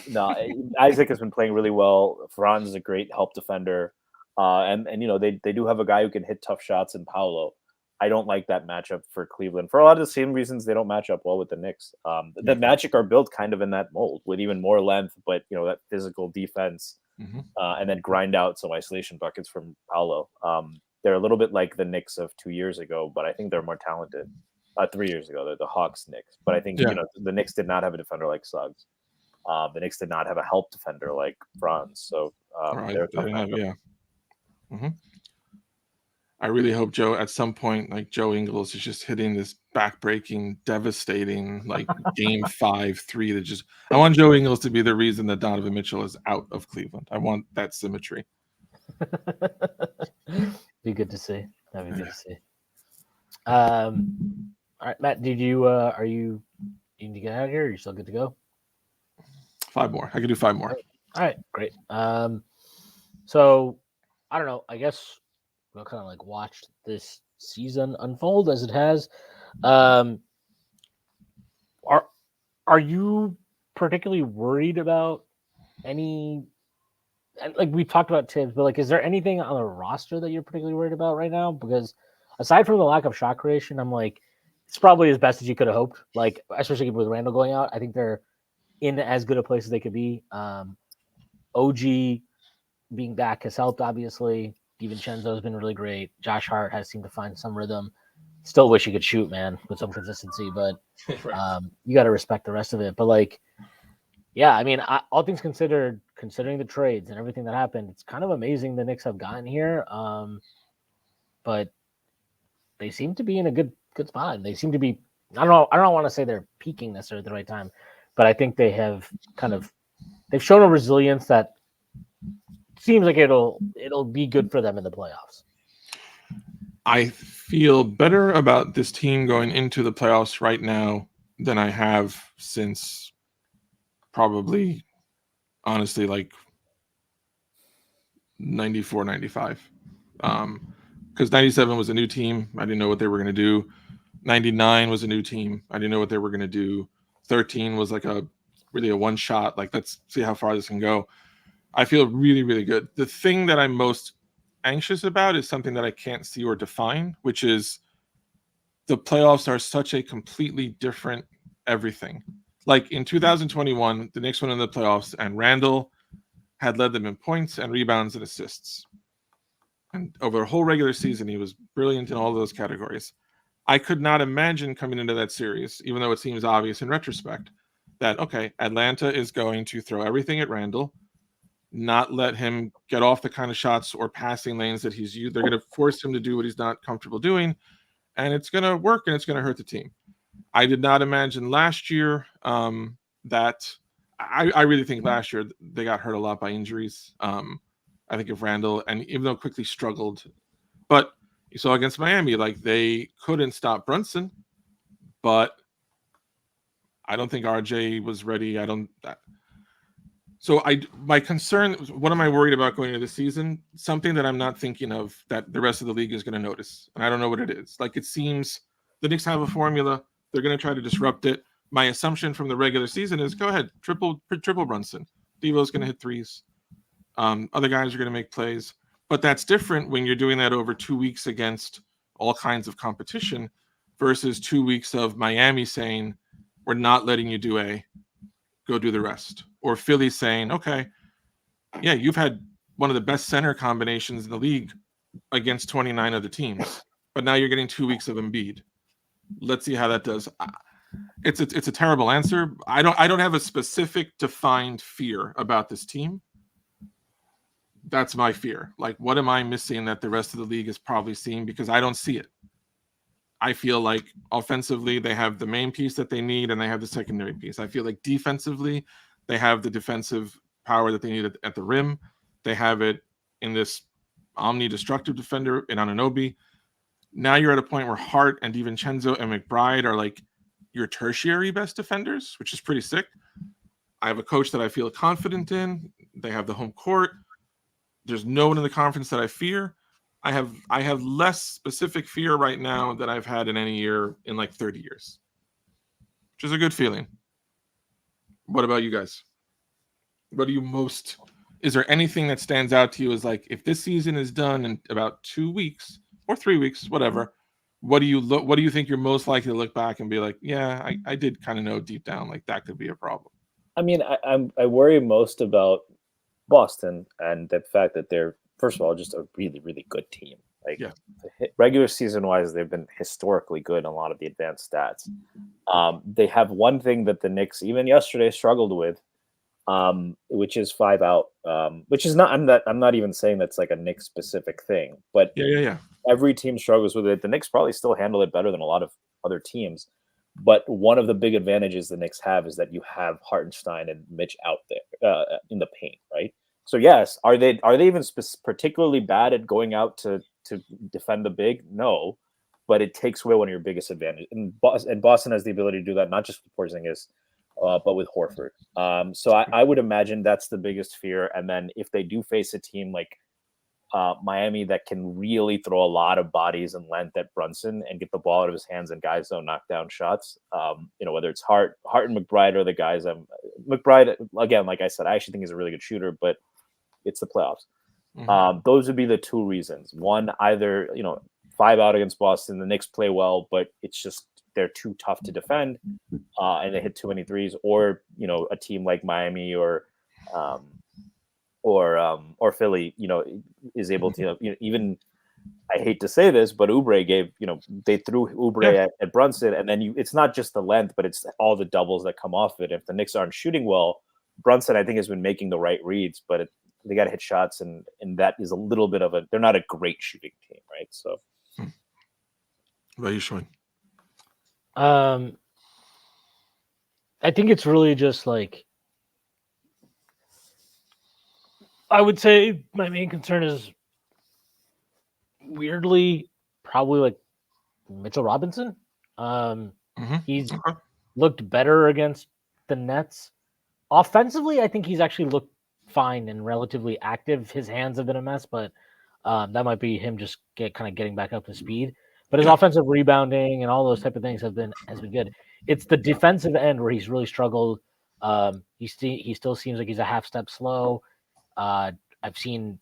No, Isaac has been playing really well. Franz is a great help defender, and they do have a guy who can hit tough shots in Paolo. I don't like that matchup for Cleveland for a lot of the same reasons they don't match up well with the Knicks. The Magic are built kind of in that mold with even more length, but that physical defense, and then grind out some isolation buckets from Paolo. They're a little bit like the Knicks of 2 years ago, but I think they're more talented. 3 years ago, they're the Hawks Knicks, but I think the Knicks did not have a defender like Suggs. The Knicks did not have a help defender like Franz. So I really hope Joe, at some point, like Joe Ingles is just hitting this back-breaking, devastating, like game 5-3 I want Joe Ingles to be the reason that Donovan Mitchell is out of Cleveland. I want that symmetry. Be good to see. That'd be good to see. All right, Matt, did you are you need to get out of here? Or are you still good to go? 5 more. I can do 5 more. All right, great. So I don't know. I guess we'll kind of like watch this season unfold as it has. Are you particularly worried about any? Like we talked about Tibbs, but like, is there anything on the roster that you're particularly worried about right now? Because aside from the lack of shot creation, I'm like, it's probably as best as you could have hoped. Like, especially with Randall going out, I think they're in as good a place as they could be. OG being back has helped, obviously. DiVincenzo has been really great. Josh Hart has seemed to find some rhythm. Still wish he could shoot, man, with some consistency, but you got to respect the rest of it. But like, yeah, I mean, all things considered, considering the trades and everything that happened, it's kind of amazing the Knicks have gotten here. But they seem to be in a good spot. They seem to be. I don't want to say they're peaking necessarily at the right time, but I think they have they've shown a resilience that seems like it'll be good for them in the playoffs. I feel better about this team going into the playoffs right now than I have since probably honestly, like 94, 95. Because 97 was a new team. I didn't know what they were going to do. 99 was a new team. I didn't know what they were going to do. 13 was like really a one shot. Like, let's see how far this can go. I feel really, really good. The thing that I'm most anxious about is something that I can't see or define, which is the playoffs are such a completely different everything. Like in 2021, the Knicks went in the playoffs, and Randall had led them in points and rebounds and assists. And over a whole regular season, he was brilliant in all those categories. I could not imagine coming into that series, even though it seems obvious in retrospect, that, okay, Atlanta is going to throw everything at Randall, not let him get off the kind of shots or passing lanes that he's used. They're going to force him to do what he's not comfortable doing, and it's going to work, and it's going to hurt the team. I did not imagine last year that I really think last year they got hurt a lot by injuries. I think of Randall, and even though quickly struggled, but you saw against Miami, like they couldn't stop Brunson, but I don't think RJ was ready. So my concern, what am I worried about going into the season? Something that I'm not thinking of that the rest of the league is going to notice, and I don't know what it is. Like, it seems the Knicks have a formula. They're going to try to disrupt it. My assumption from the regular season is go ahead, triple Brunson. Devo's going to hit threes. Other guys are going to make plays. But that's different when you're doing that over 2 weeks against all kinds of competition versus 2 weeks of Miami saying, we're not letting you do A, go do the rest. Or Philly saying, okay, yeah, you've had one of the best center combinations in the league against 29 other teams, but now you're getting 2 weeks of Embiid. Let's see how that does. It's a terrible answer. I don't have a specific defined fear about this team. That's my fear. Like, what am I missing that the rest of the league is probably seeing? Because I don't see it. I feel like offensively they have the main piece that they need, and they have the secondary piece. I feel like defensively they have the defensive power that they need at the rim. They have it in this omni-destructive defender in Anunoby. Now you're at a point where Hart and DiVincenzo and McBride are like your tertiary best defenders, which is pretty sick. I have a coach that I feel confident in. They have the home court. There's no one in the conference that I fear. I have less specific fear right now than I've had in any year in like 30 years, which is a good feeling. What about you guys? What do you most? Is there anything that stands out to you as like, if this season is done in about 2 weeks or 3 weeks, whatever, what do you think you're most likely to look back and be like, yeah, I did kind of know deep down like that could be a problem? I mean, I worry most about Boston and the fact that they're, first of all, just a really, really good team. Like, yeah. Regular season wise, they've been historically good in a lot of the advanced stats. They have one thing that the Knicks even yesterday struggled with, which is 5 out, which is not, I'm not even saying that's like a Knicks specific thing, but Yeah. Every team struggles with it. The Knicks probably still handle it better than a lot of other teams. But one of the big advantages the Knicks have is that you have Hartenstein and Mitch out there in the paint, right? So yes, are they even particularly bad at going out to defend the big? No, but it takes away one of your biggest advantages. And Boston has the ability to do that, not just with Porzingis, but with Horford. So I would imagine that's the biggest fear. And then if they do face a team like Miami that can really throw a lot of bodies and length at Brunson and get the ball out of his hands and guys don't knock down shots, whether it's Hart and McBride are the guys. McBride, again, like I said, I actually think he's a really good shooter, but it's the playoffs. Mm-hmm. Those would be the two reasons. One, either 5 out against Boston, the Knicks play well, but it's just they're too tough to defend, and they hit too many threes, or a team like Miami or Philly, is able to even. I hate to say this, but Oubre gave they threw Oubre at Brunson, and then it's not just the length, but it's all the doubles that come off it. If the Knicks aren't shooting well, Brunson I think has been making the right reads, but they got to hit shots, and that is a little bit of they're not a great shooting team, right? So, what about you, Shwin? I think it's really just like, I would say my main concern is weirdly probably like Mitchell Robinson. He's looked better against the Nets. Offensively, I think he's actually looked fine and relatively active. His hands have been a mess, but that might be him just getting back up to speed. But his offensive rebounding and all those type of things has been good. It's the defensive end where he's really struggled. He still seems like he's a half step slow. I've seen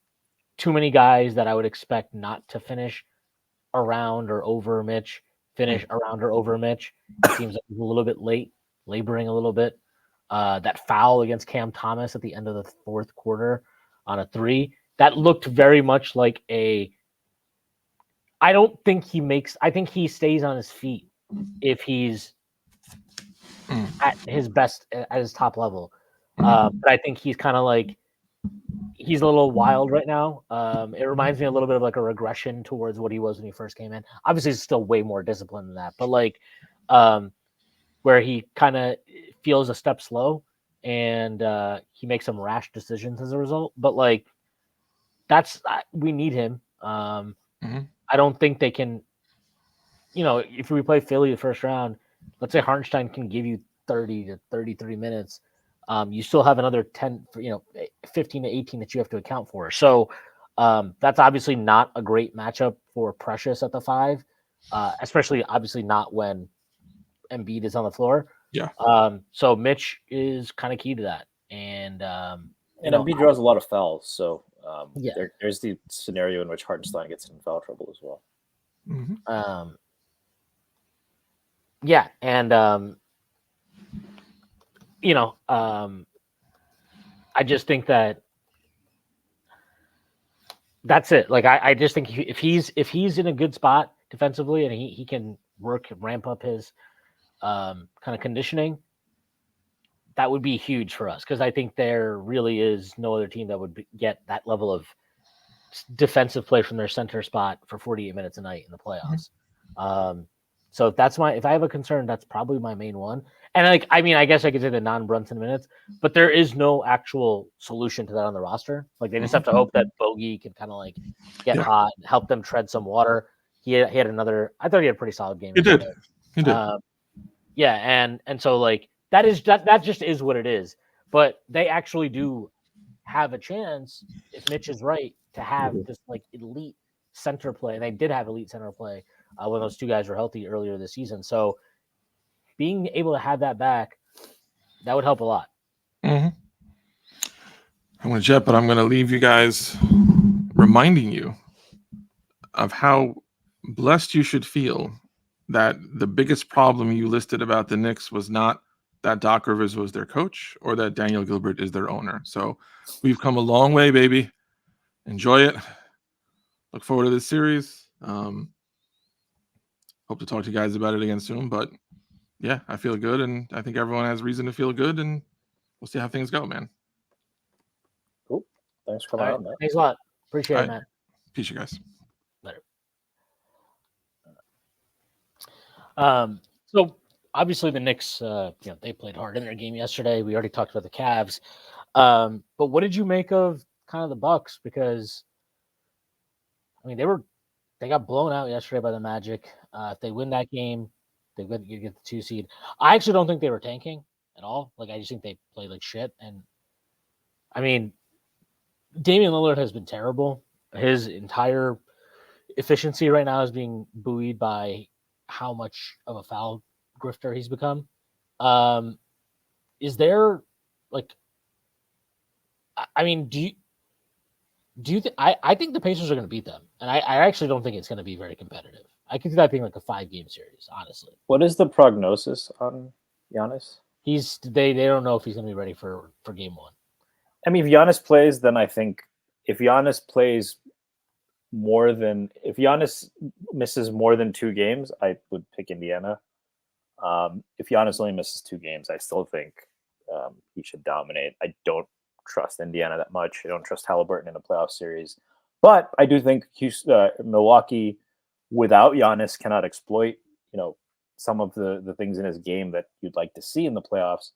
too many guys that I would expect not to finish around or over Mitch finish around or over Mitch. It seems like he's a little bit late, laboring a little bit. That foul against Cam Thomas at the end of the fourth quarter on a 3, that looked very much like a. I don't think he makes. I think he stays on his feet if he's at his best, at his top level. But I think he's kind of like he's a little wild right now. It reminds me a little bit of like a regression towards what he was when he first came in. Obviously, he's still way more disciplined than that, but like where he kind of feels a step slow and he makes some rash decisions as a result. But like we need him. I don't think they can. If we play Philly the first round, let's say Hartenstein can give you 30 to 33 minutes. You still have another 10, 15 to 18 that you have to account for. So that's obviously not a great matchup for Precious at the 5, especially obviously not when Embiid is on the floor. Yeah. So Mitch is kind of key to that. And Embiid draws a lot of fouls. So yeah. there's the scenario in which Hartenstein gets in foul trouble as well. Yeah. And, I just think that that's it. Like, I just think if he's in a good spot defensively and he can ramp up his kind of conditioning, that would be huge for us. Because I think there really is no other team that would get that level of defensive play from their center spot for 48 minutes a night in the playoffs. So if I have a concern, that's probably my main one. And I guess I could say the non-Brunson minutes, but there is no actual solution to that on the roster. Like they just have to hope that Bogey can kind of like get hot, help them tread some water. He had another. I thought he had a pretty solid game. He did. Yeah, and so like that just is what it is. But they actually do have a chance if Mitch is right to have this like elite center play. And they did have elite center play when those two guys were healthy earlier this season. So being able to have that back, that would help a lot. I'm going to jet, but I'm going to leave you guys reminding you of how blessed you should feel that the biggest problem you listed about the Knicks was not that Doc Rivers was their coach or that Daniel Gilbert is their owner. So we've come a long way, baby. Enjoy it. Look forward to this series. Hope to talk to you guys about it again soon, but yeah, I feel good, and I think everyone has reason to feel good, and we'll see how things go, man. Cool. Thanks for coming on, man. Thanks a lot. Appreciate it, man. Peace, you guys. Later. So obviously the Knicks, they played hard in their game yesterday. We already talked about the Cavs. But what did you make of kind of the Bucks? Because I mean, they got blown out yesterday by the Magic. If they win that game, they get the 2 seed. I actually don't think they were tanking at all. Like, I just think they played like shit. And I mean, Damian Lillard has been terrible. His entire efficiency right now is being buoyed by how much of a foul grifter he's become. Is there like, I mean, do you think I think the Pacers are going to beat them, and I actually don't think it's going to be very competitive. I could see that being like a 5-game series, honestly. What is the prognosis on Giannis? They don't know if he's going to be ready for game 1. I mean, if Giannis plays, then I think if Giannis misses more than 2 games, I would pick Indiana. If Giannis only misses 2 games, I still think he should dominate. I don't trust Indiana that much. I don't trust Halliburton in a playoff series. But I do think Milwaukee, without Giannis, cannot exploit, some of the things in his game that you'd like to see in the playoffs.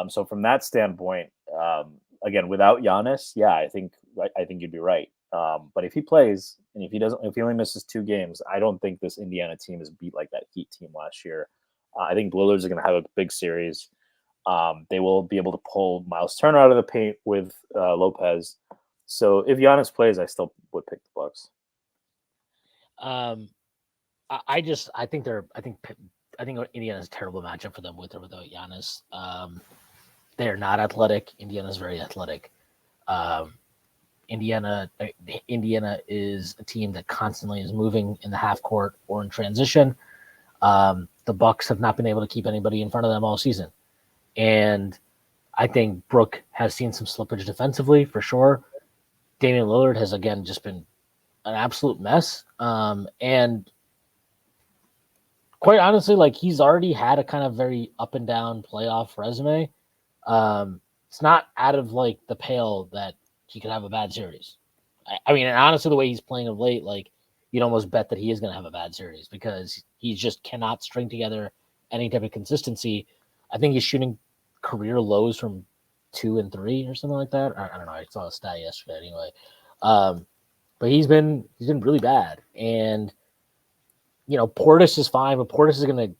So from that standpoint, again, without Giannis, yeah, I think you'd be right. But if he plays and if he only misses 2 games, I don't think this Indiana team is beat like that Heat team last year. I think Lillard's going to have a big series. They will be able to pull Miles Turner out of the paint with Lopez. So if Giannis plays, I still would pick the Bucks. I think Indiana's a terrible matchup for them with or without Giannis. They're not athletic. Indiana's very athletic. Indiana is a team that constantly is moving in the half court or in transition. The Bucks have not been able to keep anybody in front of them all season. And I think Brooke has seen some slippage defensively for sure. Damian Lillard has, again, just been an absolute mess. And quite honestly, like, he's already had a kind of very up and down playoff resume. It's not out of like the pale that he could have a bad series. I mean, and honestly, the way he's playing of late, like, you'd almost bet that he is going to have a bad series because he just cannot string together any type of consistency. I think he's shooting career lows from 2 and 3 or something like that. I don't know. I saw a stat yesterday anyway. But he's been really bad. And, Portis is fine, but Portis is going to,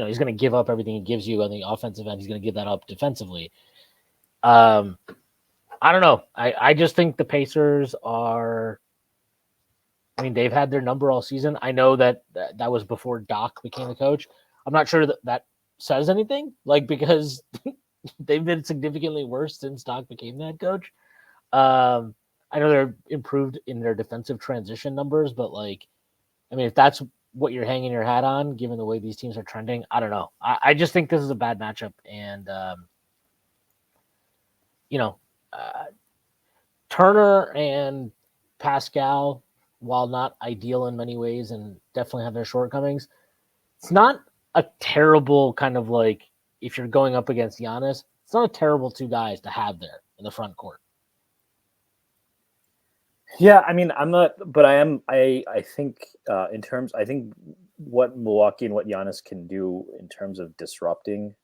he's going to give up everything he gives you on the offensive end. He's going to give that up defensively. I don't know. I just think the Pacers are, they've had their number all season. I know that was before Doc became the coach. I'm not sure that says anything, because they've been significantly worse since Doc became the head coach. I know they're improved in their defensive transition numbers, but if that's what you're hanging your hat on, given the way these teams are trending, I don't know. I just think this is a bad matchup, and Turner and Pascal, while not ideal in many ways and definitely have their shortcomings, it's not a terrible kind of if you're going up against Giannis, it's not a terrible two guys to have there in the front court. Yeah, I'm not, but I am. I think I think what Milwaukee and what Giannis can do in terms of disrupting,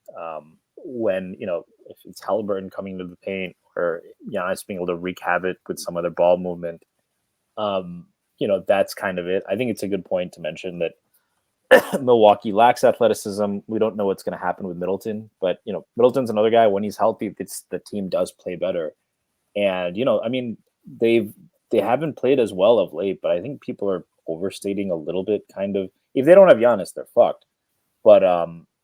when if it's Haliburton coming to the paint or Giannis being able to wreak havoc with some other ball movement, that's kind of it. I think it's a good point to mention that Milwaukee lacks athleticism. We don't know what's going to happen with Middleton, but Middleton's another guy. When he's healthy, the team does play better, and they haven't played as well of late, but I think people are overstating a little bit. Kind of, if they don't have Giannis, they're fucked. But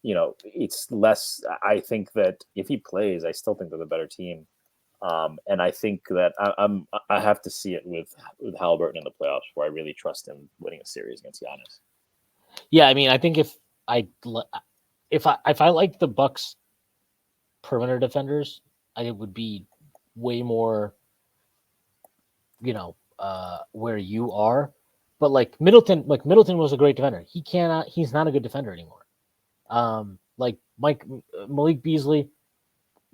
it's less. I think that if he plays, I still think they're the better team. And I think that I have to see it with Haliburton in the playoffs, where I really trust him winning a series against Giannis. Yeah, I think if I like the Bucks perimeter defenders, it would be way more, where you are. But Middleton was a great defender. He's not a good defender anymore. Malik Beasley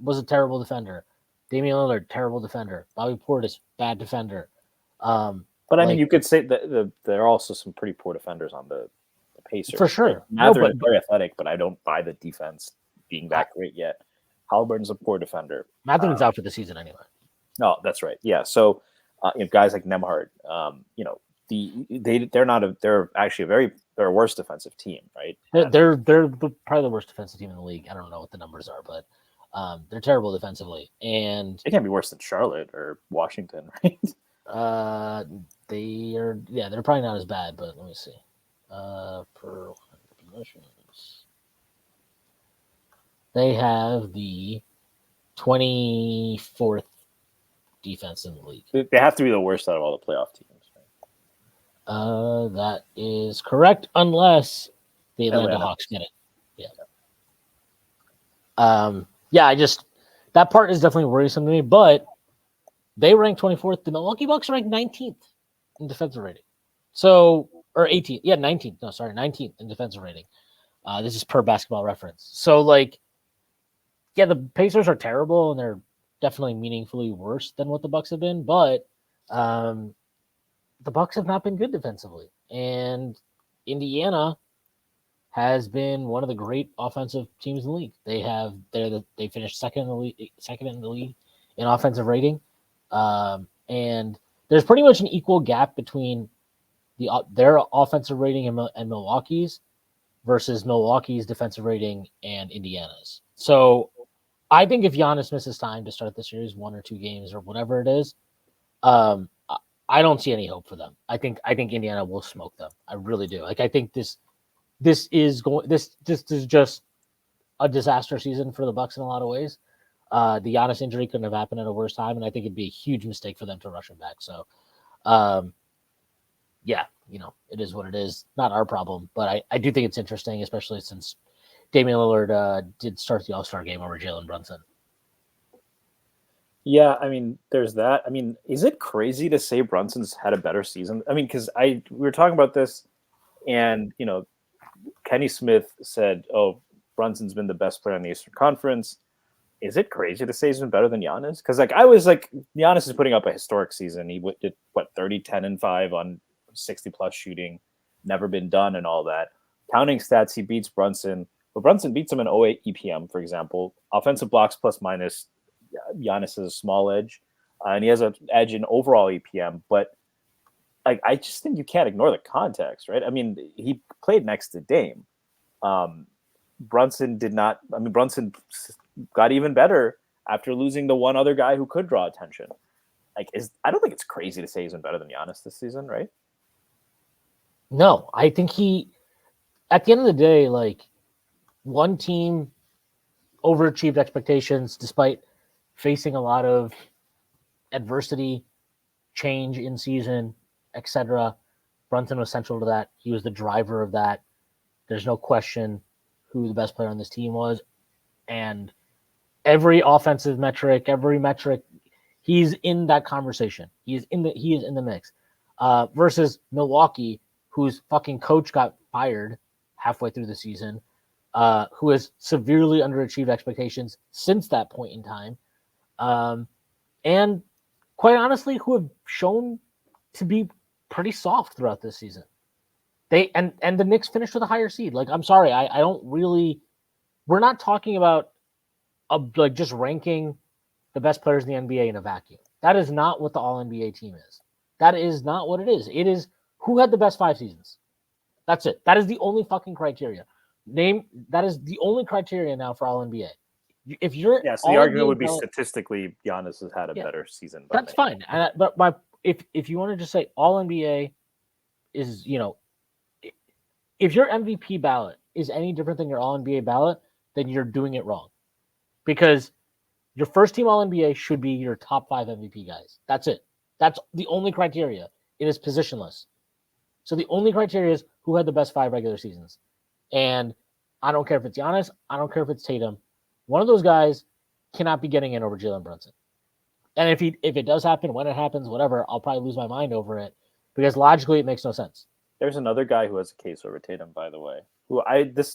was a terrible defender. Damian Lillard, terrible defender. Bobby Portis, bad defender. But you could say that there are also some pretty poor defenders on the Pacers. For sure. Mather is very athletic, but I don't buy the defense being that great yet. Haliburton's a poor defender. Mather's out for the season anyway. No, that's right. Yeah. So guys like Nembhard, they're actually they're a worse defensive team, right? They're probably the worst defensive team in the league. I don't know what the numbers are, but they're terrible defensively, and they can't be worse than Charlotte or Washington, right? They're probably not as bad, but let me see. Per possessions, they have the 24th defense in the league. They have to be the worst out of all the playoff teams. That is correct, unless the Atlanta Hawks get it. Yeah. That part is definitely worrisome to me, but they rank 24th. The Milwaukee Bucks rank 19th in defensive rating. So, or 18th. Yeah, 19th. No, sorry, 19th in defensive rating. This is per Basketball Reference. So, the Pacers are terrible, and they're definitely meaningfully worse than what the Bucks have been, but the Bucks have not been good defensively, and Indiana has been one of the great offensive teams in the league. They finished second in the league in offensive rating, and there's pretty much an equal gap between their offensive rating and Milwaukee's versus Milwaukee's defensive rating and Indiana's. So I think if Giannis misses time to start the series, 1 or 2 games or whatever it is, I don't see any hope for them. I think Indiana will smoke them. I really do. Like I think this is just a disaster season for the Bucks in a lot of ways. The Giannis injury couldn't have happened at a worse time, and I think it'd be a huge mistake for them to rush him back. So, yeah, it is what it is. Not our problem, but I do think it's interesting, especially since Damian Lillard did start the All-Star game over Jalen Brunson. Yeah, I mean, there's that. I mean, is it crazy to say Brunson's had a better season? I mean, because we were talking about this, and Kenny Smith said, "Oh, Brunson's been the best player in the Eastern Conference." Is it crazy to say he's been better than Giannis? Because I was like, Giannis is putting up a historic season. He did 30, 10, and 5 on 60+ shooting, never been done, and all that. Counting stats, he beats Brunson, but Brunson beats him in 08 EPM, for example. Offensive blocks plus minus. Giannis has a small edge, and he has an edge in overall EPM. But I just think you can't ignore the context, right? I mean, he played next to Dame. Brunson did not. I mean, Brunson got even better after losing the one other guy who could draw attention. I don't think it's crazy to say he's been better than Giannis this season, right? No, I think at the end of the day, like one team overachieved expectations despite facing a lot of adversity, change in season, etc. Brunson was central to that. He was the driver of that. There's no question who the best player on this team was. And every offensive metric, he's in that conversation. He is in the mix. Versus Milwaukee, whose fucking coach got fired halfway through the season, who has severely underachieved expectations since that point in time. And quite honestly, who have shown to be pretty soft throughout this season. And the Knicks finished with a higher seed. Like, I'm sorry, I don't really. We're not talking about just ranking the best players in the NBA in a vacuum. That is not what the All NBA team is. That is not what it is. It is who had the best 5 seasons. That's it. That is the only fucking criteria. That is the only criteria now for All NBA. If you're so the argument would be statistically Giannis has had a better season. That's fine. But if you want to just say All NBA is, if your MVP ballot is any different than your All NBA ballot, then you're doing it wrong. Because your first team All NBA should be your top 5 MVP guys. That's it. That's the only criteria. It is positionless. So the only criteria is who had the best 5 regular seasons. And I don't care if it's Giannis. I don't care if it's Tatum. One of those guys cannot be getting in over Jalen Brunson. And if it does happen, when it happens, whatever, I'll probably lose my mind over it because logically it makes no sense. There's another guy who has a case over Tatum, by the way.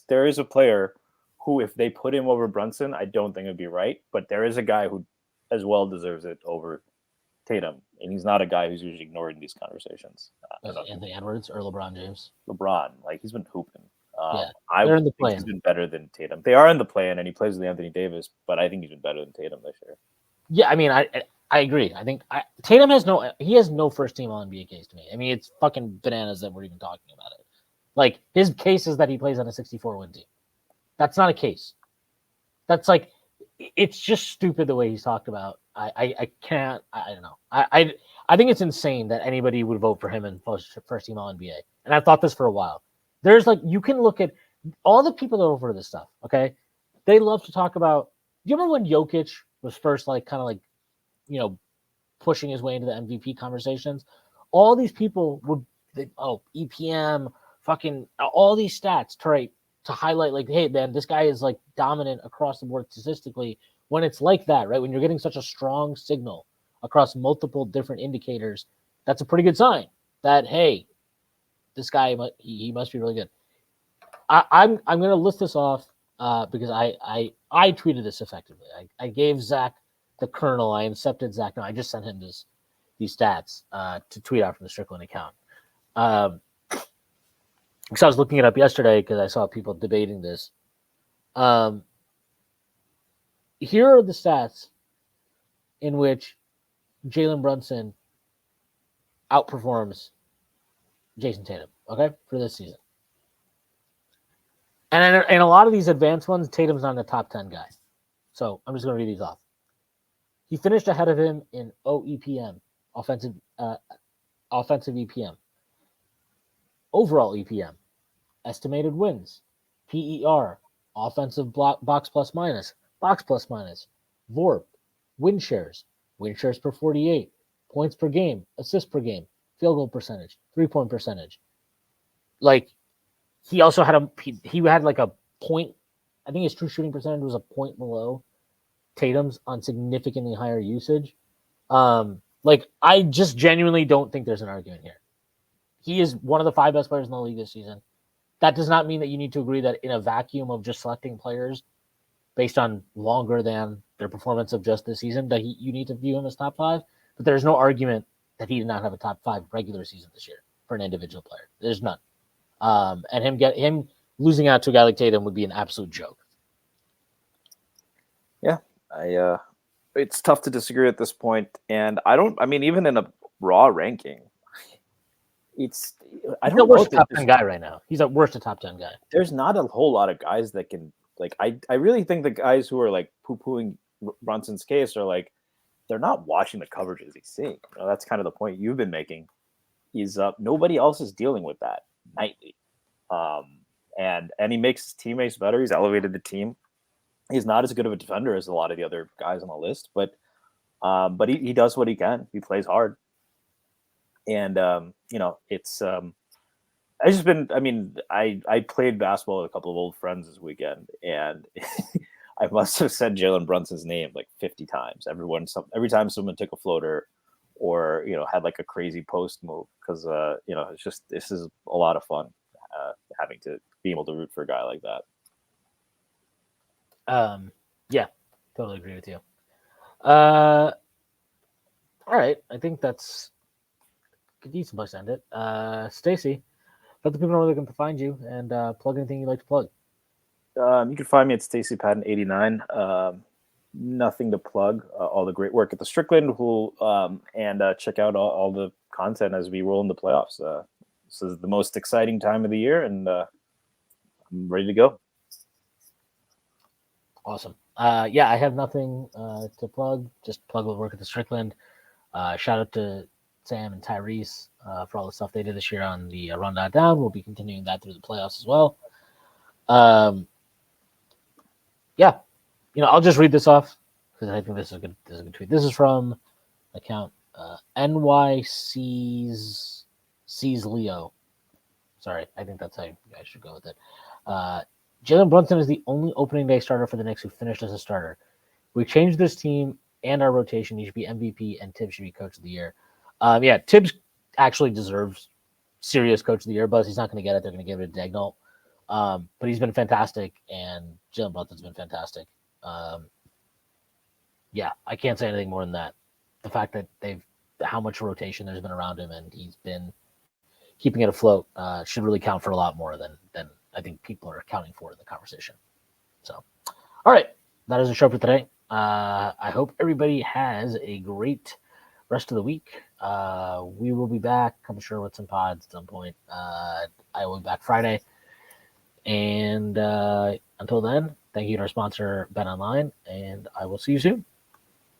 There is a player who, if they put him over Brunson, I don't think it'd be right. But there is a guy who as well deserves it over Tatum, and he's not a guy who's usually ignored in these conversations. Anthony Edwards or LeBron James? LeBron, he's been hooping. They're in the think he's been better than Tatum. They are in the play-in, and he plays with Anthony Davis, but I think he's been better than Tatum this year. Yeah, I mean, I agree. I think Tatum has no first team All NBA case to me. I mean, it's fucking bananas that we're even talking about it. Like his case is that he plays on a 64-win team. That's not a case. That's it's just stupid the way he's talked about. I can't. I don't know. I think it's insane that anybody would vote for him in first team All NBA. And I've thought this for a while. There's you can look at all the people that vote for this stuff. Okay, they love to talk about. Do you remember when Jokic was first pushing his way into the MVP conversations? All these people would EPM, fucking all these stats to highlight hey man, this guy is dominant across the board statistically. When it's like that, right? When you're getting such a strong signal across multiple different indicators, that's a pretty good sign that hey, this guy he must be really good. I'm going to list this off because I tweeted this effectively. I gave Zach the kernel. I incepted Zach. No, I just sent him these stats to tweet out from the Strickland account. Because I was looking it up yesterday because I saw people debating this. Here are the stats in which Jalen Brunson outperforms Jason Tatum, okay, for this season. And in a lot of these advanced ones, Tatum's not a top 10 guy. So I'm just going to read these off. He finished ahead of him in OEPM, offensive EPM, overall EPM, estimated wins, PER, offensive box plus minus, VORP, win shares per 48, points per game, assists per game, field goal percentage, 3-point percentage. Like, he also had he had like a point. I think his true shooting percentage was a point below Tatum's on significantly higher usage. Like, I just genuinely don't think there's an argument here. He is one of the 5 best players in the league this season. That does not mean that you need to agree that in a vacuum of just selecting players based on longer than their performance of just this season, that you need to view him as top 5. But there's no argument that he did not have a top 5 regular season this year for an individual player. There's none. And him losing out to a guy like Tatum would be an absolute joke. Yeah, it's tough to disagree at this point, and I mean, even in a raw ranking, He's the worst top 10 guy right now. He's at worst a top 10 guy. There's not a whole lot of guys that can, like, I really think the guys who are like poo-pooing Brunson's case are like, they're not watching the coverages he's seeing. That's kind of the point you've been making. He's nobody else is dealing with that nightly, and he makes his teammates better. He's elevated the team. He's not as good of a defender as a lot of the other guys on the list, but he does what he can. He plays hard, and it's I played basketball with a couple of old friends this weekend, and I must have said Jalen Brunson's name like 50 times. Every time someone took a floater or had like a crazy post move, because it's just, this is a lot of fun having to be able to root for a guy like that. Yeah, totally agree with you. All right, I think that's a decent place to end it. Stacy, let the people know where they can find you and plug anything you'd like to plug. You can find me at Stacy Patton 89. Nothing to plug. All the great work at the Strickland, and check out all the content as we roll into playoffs. This is the most exciting time of the year, and I'm ready to go. Awesome. Yeah, I have nothing to plug. Just plug the work at the Strickland. Shout out to Sam and Tyrese for all the stuff they did this year on the Run That Down. We'll be continuing that through the playoffs as well. Yeah, I'll just read this off because I think this is a good tweet. This is from account NYC's Leo. Sorry, I think that's how you guys should go with it. Jalen Brunson is the only opening day starter for the Knicks who finished as a starter. We changed this team and our rotation. He should be MVP, and Tibbs should be Coach of the Year. Yeah, Tibbs actually deserves serious Coach of the Year buzz. He's not going to get it. They're going to give it to Dagnall. But he's been fantastic, and Jalen Brunson's been fantastic. Yeah, I can't say anything more than that. The fact that how much rotation there's been around him, and he's been keeping it afloat, should really count for a lot more than I think people are accounting for in the conversation. So, all right, that is the show for today. I hope everybody has a great rest of the week. We will be back, I'm sure, with some pods at some point. I will be back Friday. And until then, thank you to our sponsor, Bet Online, and I will see you soon.